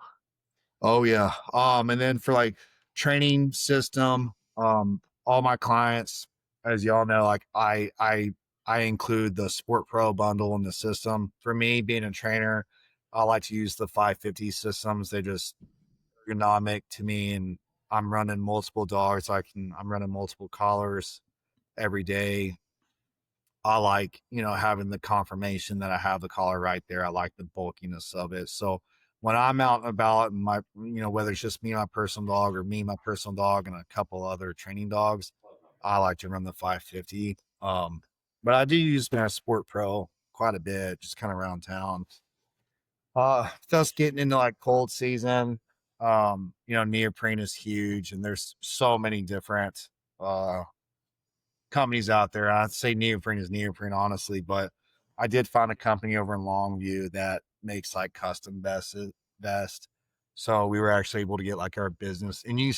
Oh, yeah. And then for like training system, all my clients, as y'all know, like I include the Sport Pro bundle in the system. For me, being a trainer, I like to use the 550 systems. They just ergonomic to me, and I'm running multiple dogs. I'm running multiple collars every day. I like, you know, having the confirmation that I have the collar right there. I like the bulkiness of it. So when I'm out and about and my, you know, whether it's just me, my personal dog, or me, my personal dog, and a couple other training dogs, I like to run the 550. But I do use my Sport Pro quite a bit, just kind of around town. Just getting into like cold season, you know, neoprene is huge, and there's so many different companies out there. I'd say neoprene is neoprene, honestly, but I did find a company over in Longview that makes like custom vest. So we were actually able to get like our business, and you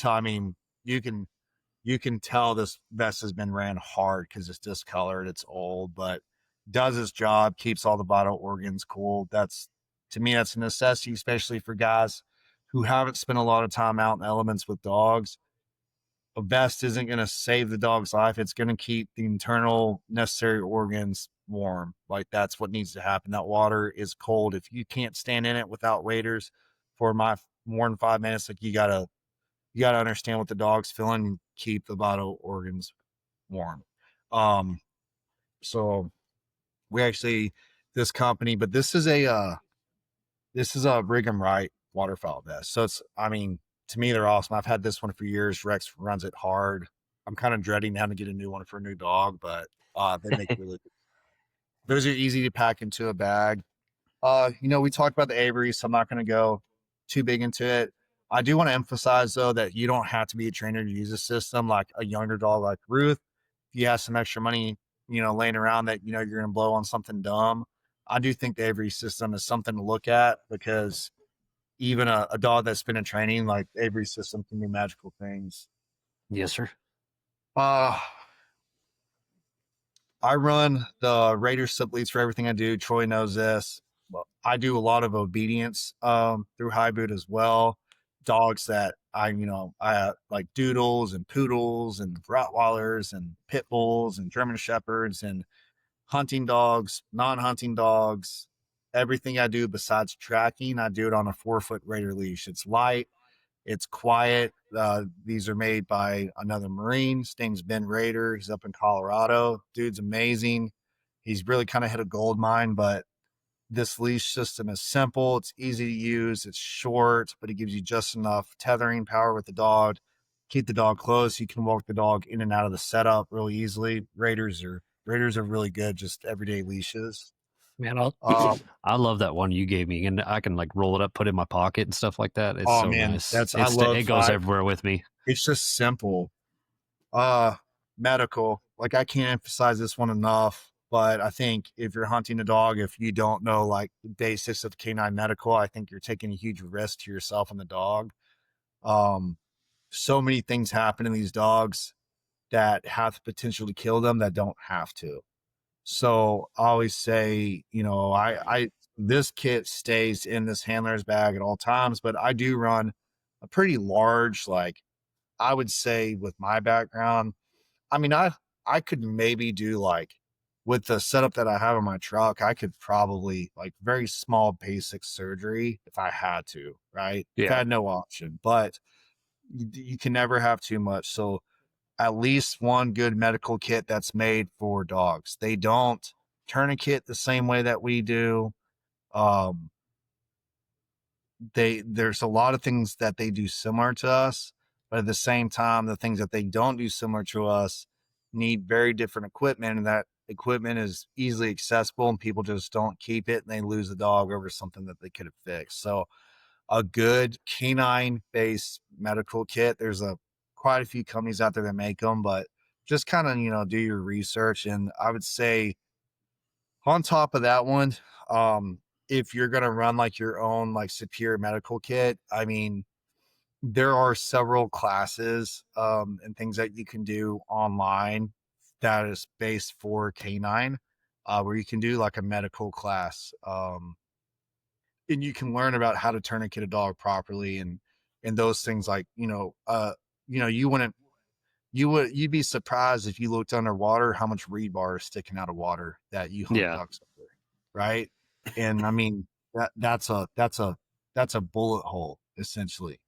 can tell this vest has been ran hard because it's discolored, it's old, but does its job, keeps all the vital organs cool. To me, that's a necessity, especially for guys who haven't spent a lot of time out in elements with dogs. A vest isn't going to save the dog's life. It's going to keep the internal necessary organs warm. Like that's what needs to happen. That water is cold. If you can't stand in it without waders for more than 5 minutes, like you gotta understand what the dog's feeling and keep the vital organs warm. So we actually, this company, but this is a Brigham Wright waterfowl vest. So to me, they're awesome. I've had this one for years. Rex runs it hard. I'm kind of dreading now to get a new one for a new dog, but they make really good. Those are easy to pack into a bag. You know, we talked about the Averys, so I'm not going to go too big into it. I do want to emphasize, though, that you don't have to be a trainer to use a system. Like a younger dog like Ruth, you have some extra money, laying around that, you're going to blow on something dumb, I do think the Avery system is something to look at, because even a dog that's been in training, like Avery system, can do magical things. Yes, sir. I run the Raider sub leads for everything I do. Troy knows this. Well, I do a lot of obedience through Highboot as well. Dogs that I like doodles and poodles and Rottweilers and pit bulls and German shepherds and hunting dogs, non-hunting dogs. Everything I do besides tracking, I do it on a 4-foot Raider leash. It's light. It's quiet. These are made by another Marine. His name's Ben Raider. He's up in Colorado. Dude's amazing. He's really kind of hit a gold mine, but this leash system is simple. It's easy to use. It's short, but it gives you just enough tethering power with the dog. Keep the dog close. You can walk the dog in and out of the setup really easily. Raiders are really good, just everyday leashes. Man, I love that one you gave me, and I can like roll it up, put it in my pocket and stuff like that. It's so nice. It goes everywhere with me. It's just simple. Medical, like I can't emphasize this one enough, but I think if you're hunting a dog, if you don't know like the basics of canine medical, I think you're taking a huge risk to yourself and the dog. So many things happen in these dogs that have the potential to kill them that don't have to. So I always say, this kit stays in this handler's bag at all times, but I do run a pretty large, like I would say with my background, I mean, I could maybe do like with the setup that I have in my truck, I could probably like very small basic surgery if I had to, right? Yeah. If I had no option, but you can never have too much. So at least one good medical kit that's made for dogs. They don't tourniquet the same way that we do. There's a lot of things that they do similar to us, but at the same time, the things that they don't do similar to us need very different equipment, and that equipment is easily accessible, and people just don't keep it, and they lose the dog over something that they could have fixed. So a good canine-based medical kit, there's quite a few companies out there that make them, but just kind of, do your research. And I would say on top of that one, if you're going to run like your own, like superior medical kit, I mean, there are several classes, and things that you can do online that is based for canine, where you can do like a medical class. And you can learn about how to tourniquet a dog properly and those things, like, you'd be surprised if you looked underwater how much rebar is sticking out of water that you hunt ducks over, right? And I mean that's a bullet hole essentially.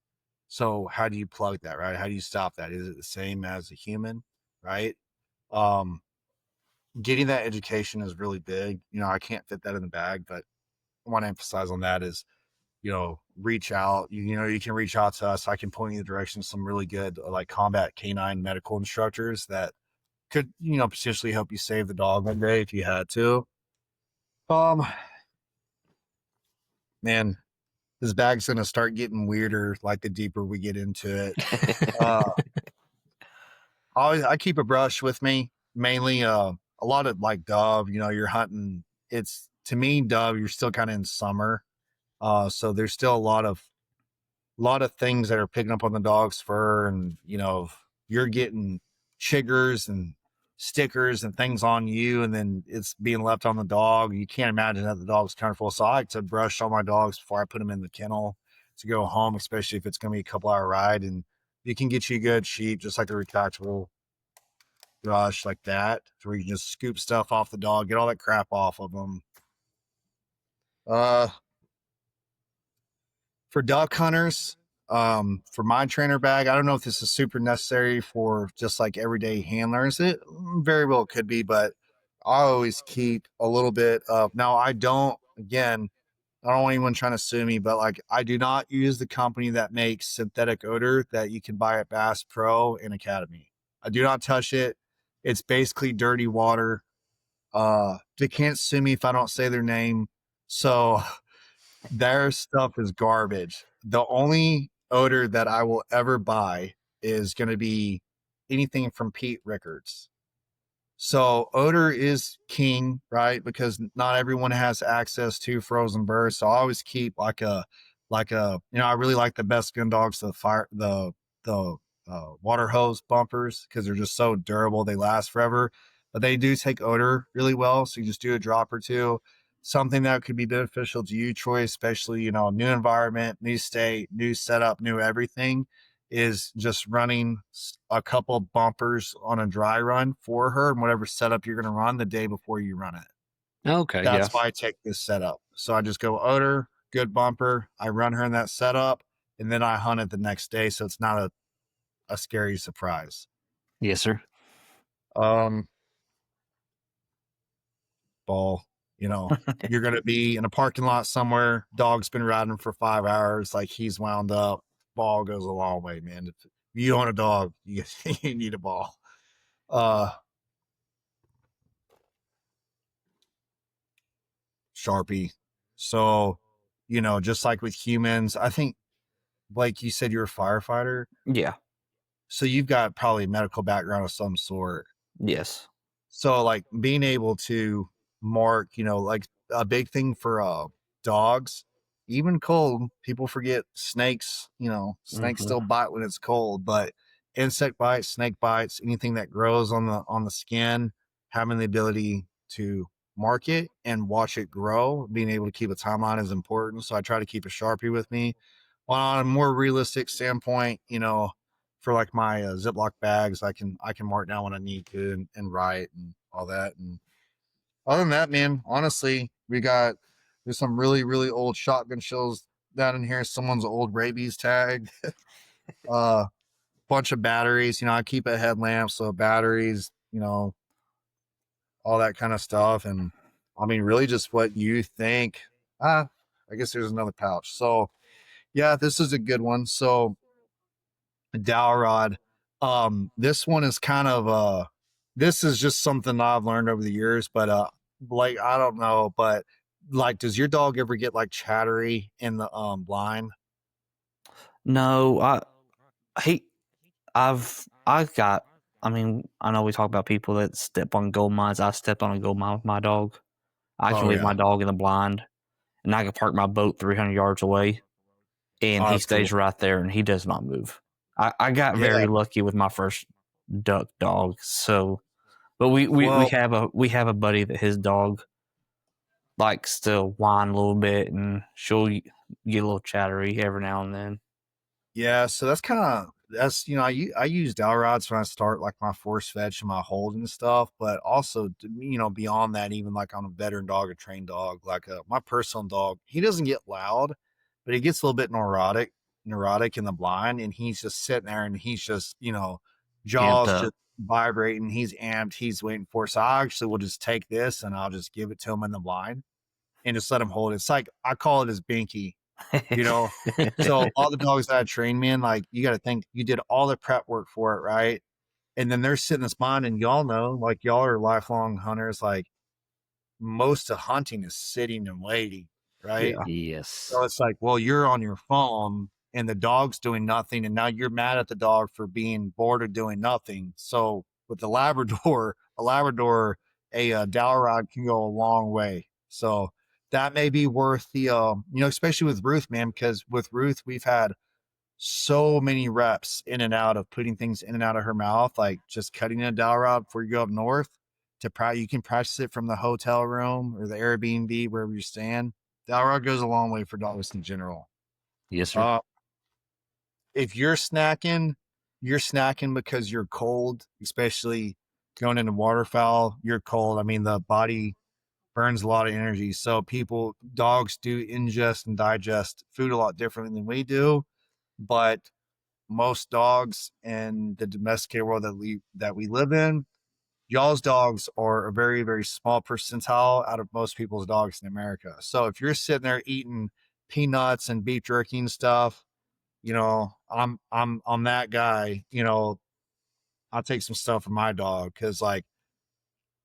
So how do you plug that, right? How do you stop that? Is it the same as a human, right? Getting that education is really big. I can't fit that in the bag, but I want to emphasize on that is, reach out. You can reach out to us. I can point you in the direction of some really good like combat canine medical instructors that could, potentially help you save the dog one day if you had to. Man, this bag's gonna start getting weirder like the deeper we get into it. I keep a brush with me, mainly a lot of like dove. You're hunting. It's, to me, dove, you're still kind of in summer. So there's still a lot of things that are picking up on the dog's fur, and you're getting chiggers and stickers and things on you, and then it's being left on the dog. You can't imagine that the dog's comfortable. So I like to brush all my dogs before I put them in the kennel to go home, especially if it's going to be a couple hour ride. And you can get you a good sheet, just like a retractable brush like that, where you can just scoop stuff off the dog, get all that crap off of them. For duck hunters, for my trainer bag, I don't know if this is super necessary for just like everyday handlers. It very well could be, but I always keep a little bit of, now I don't want anyone trying to sue me, but like I do not use the company that makes synthetic odor that you can buy at Bass Pro and Academy. I do not touch it. It's basically dirty water. They can't sue me if I don't say their name. So their stuff is garbage. The only odor that I will ever buy is going to be anything from Pete Rickards. So odor is king, right? Because not everyone has access to frozen birds. So I always keep like a, I really like the best gun dogs, the water hose bumpers, because they're just so durable. They last forever, but they do take odor really well. So you just do a drop or two, something that could be beneficial to you, Troy, especially, new environment, new state, new setup, new everything, is just running a couple bumpers on a dry run for her and whatever setup you're going to run the day before you run it. Okay. That's why I take this setup. So I just go odor, good bumper. I run her in that setup, and then I hunt it the next day. So it's not a scary surprise. Yes, sir. Ball, you're going to be in a parking lot somewhere. Dog's been riding for 5 hours. Like, he's wound up. Ball goes a long way, man. If you own a dog, you need a ball. Sharpie. So, just like with humans, I think, Blake, you said you're a firefighter. Yeah. So you've got probably a medical background of some sort. Yes. So, like, being able to mark, like a big thing for dogs, even cold, people forget snakes, snakes still bite when it's cold, but insect bites, snake bites, anything that grows on the skin, having the ability to mark it and watch it grow, being able to keep a timeline is important. So I try to keep a Sharpie with me. On a more realistic standpoint, for like my Ziploc bags, I can mark down when I need to and write and all that. And other than that, man, honestly, there's some really, really old shotgun shells down in here. Someone's old rabies tag, bunch of batteries. I keep a headlamp, so batteries, all that kind of stuff. And I mean, really just what you think. I guess there's another pouch. So yeah, this is a good one. So dowel rod. This one is kind of this is just something I've learned over the years, but like, I don't know, but like, does your dog ever get like chattery in the blind? No, I mean, I know we talk about people that step on gold mines. I stepped on a gold mine with my dog. I can leave my dog in the blind, and I can park my boat 300 yards away, and he stays right there, and he does not move. I got very lucky with my first duck dog. So, but we have a buddy that his dog likes to whine a little bit, and she'll get a little chattery every now and then. Yeah, so I use dowel rods when I start like my force fetch and my hold and stuff, but also, beyond that, even like on a veteran dog, a trained dog, like my personal dog, he doesn't get loud, but he gets a little bit neurotic in the blind, and he's just sitting there and he's just, jaws just vibrating. He's amped. He's waiting for us. So I actually will just take this and I'll just give it to him in the blind and just let him hold it. It's like, I call it his binky. So all the dogs that I train, man, like, you got to think you did all the prep work for it, right? And then they're sitting in this blind, and y'all know, like, y'all are lifelong hunters, like, most of hunting is sitting and waiting, right? Yeah. Yes. So it's like, well, you're on your phone and the dog's doing nothing, and now you're mad at the dog for being bored or doing nothing. So with the Labrador, a dowel rod can go a long way. So that may be worth the, especially with Ruth, man, because with Ruth, we've had so many reps in and out of putting things in and out of her mouth, like just cutting a dowel rod before you go up north you can practice it from the hotel room or the Airbnb, wherever you're staying. Dowel rod goes a long way for dogs in general. Yes, sir. If you're snacking because you're cold, especially going into waterfowl, you're cold. I mean, the body burns a lot of energy. So dogs do ingest and digest food a lot differently than we do. But most dogs in the domesticated world that we live in, y'all's dogs are a very, very small percentile out of most people's dogs in America. So if you're sitting there eating peanuts and beef jerky and stuff, I'm that guy. I'll take some stuff from my dog, because like,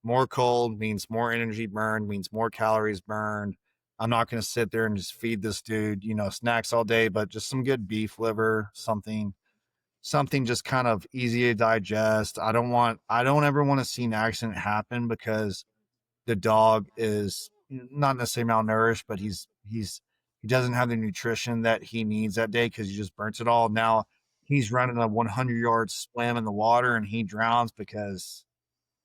more cold means more energy burned, means more calories burned. I'm not going to sit there and just feed this dude, snacks all day, but just some good beef liver, something something just kind of easy to digest. I don't ever want to see an accident happen because the dog is not necessarily malnourished, but he doesn't have the nutrition that he needs that day because he just burnt it all. Now he's running a 100-yard swim in the water and he drowns because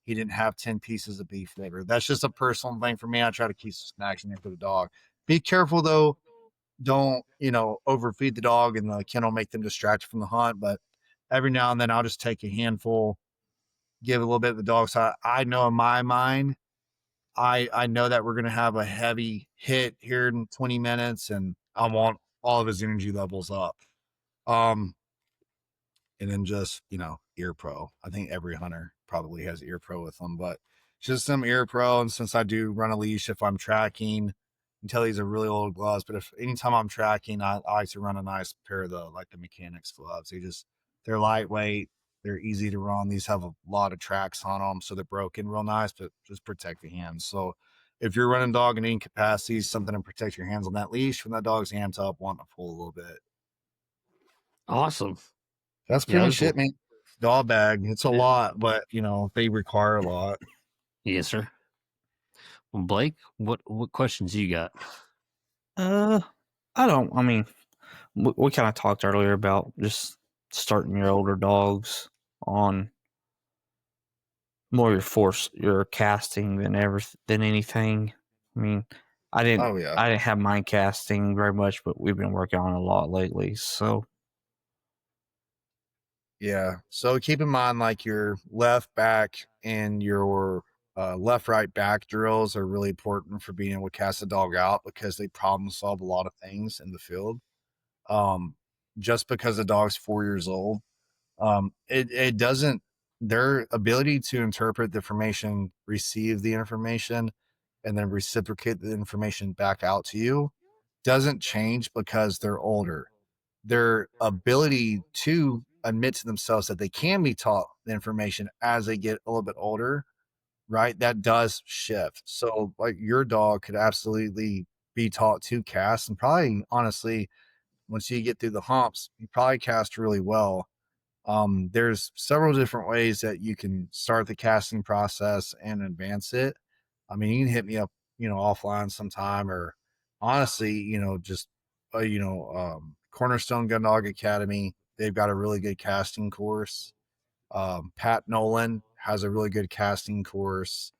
he didn't have 10 pieces of beef liver. That's just a personal thing for me. I try to keep snacks in there for the dog. Be careful though. Don't, overfeed the dog and the kennel, make them distracted from the hunt. But every now and then I'll just take a handful, give a little bit of the dog. So I know in my mind, I know that we're going to have a heavy hit here in 20 minutes and I want all of his energy levels up. And then just, ear pro. I think every hunter probably has ear pro with them, but just some ear pro. And since I do run a leash, if I'm tracking, until these are really old gloves, but if anytime I'm tracking, I like to run a nice pair of the mechanics gloves. They're lightweight. They're easy to run. These have a lot of tracks on them, so they're broken real nice, but just protect the hands. So if you're running dog in any capacity, something to protect your hands on that leash when that dog's amped up, wanting to pull a little bit. Awesome. That's pretty much it, man. Dog bag. It's a lot, but they require a lot. Yes, sir. Well, Blake, what questions you got? I mean, we kind of talked earlier about just starting your older dogs on more your casting than anything. I mean, I didn't have mine casting very much, but we've been working on it a lot lately. So yeah. So keep in mind, like your left back and your left right back drills are really important for being able to cast a dog out because they problem solve a lot of things in the field. Just because the dog's 4 years old, it doesn't, their ability to interpret the information, receive the information, and then reciprocate the information back out to you doesn't change because they're older. Their ability to admit to themselves that they can be taught the information as they get a little bit older, right? That does shift. So like your dog could absolutely be taught to cast, and probably honestly, once you get through the humps, you probably cast really well. There's several different ways that you can start the casting process and advance it. I mean, you can hit me up, offline sometime, or honestly, just, Cornerstone Gun Dog Academy. They've got a really good casting course. Pat Nolan has a really good casting course.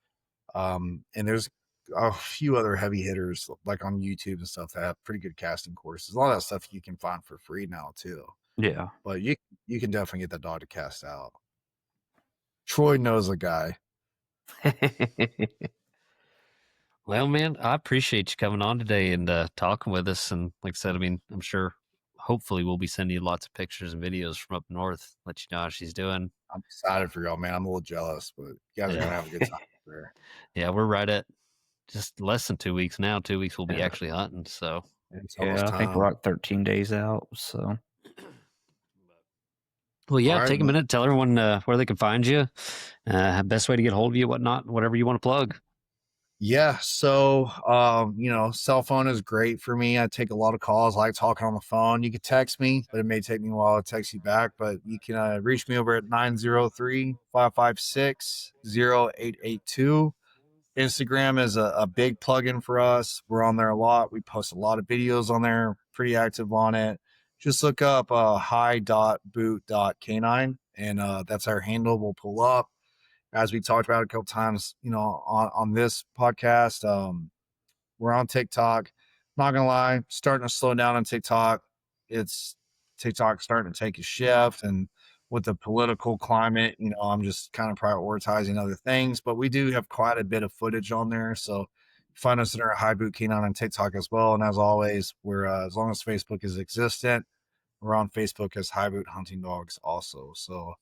And there's a few other heavy hitters like on YouTube and stuff that have pretty good casting courses. A lot of that stuff you can find for free now too. Yeah. But you can definitely get that dog to cast out. Troy knows a guy. Well, man, I appreciate you coming on today and talking with us. And like I said, I mean, I'm sure hopefully we'll be sending you lots of pictures and videos from up north, let you know how she's doing. I'm excited for y'all, man. I'm a little jealous, but you guys are going to have a good time there. Yeah, we're right at just less than 2 weeks now. 2 weeks we'll be actually hunting. So I think we're like 13 days out. So, well, yeah, take a minute, tell everyone where they can find you, best way to get a hold of you, whatnot, whatever you want to plug. Yeah. So, cell phone is great for me. I take a lot of calls. I like talking on the phone. You can text me, but it may take me a while to text you back. But you can reach me over at 903-556-0882. Instagram is a big plugin for us. We're on there a lot. We post a lot of videos on there, pretty active on it. Just look up high.boot.canine, and that's our handle. We'll pull up. As we talked about a couple times, on this podcast, we're on TikTok. Not gonna lie, starting to slow down on TikTok. It's TikTok starting to take a shift, and with the political climate, I'm just kind of prioritizing other things. But we do have quite a bit of footage on there, so find us at our Highboot Canine on TikTok as well. And as always, we're as long as Facebook is existent, we're on Facebook as Highboot Hunting Dogs also. So.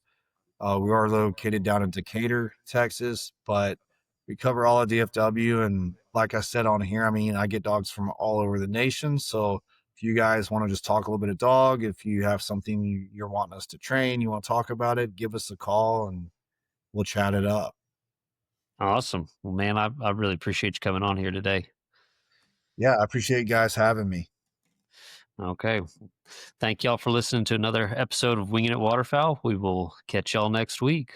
We are located down in Decatur, Texas, but we cover all of DFW. And like I said on here, I mean, I get dogs from all over the nation. So if you guys want to just talk a little bit of dog, if you have something you're wanting us to train, you want to talk about it, give us a call and we'll chat it up. Awesome. Well, man, I really appreciate you coming on here today. Yeah, I appreciate you guys having me. Okay. Thank y'all for listening to another episode of Winging It Waterfowl. We will catch y'all next week.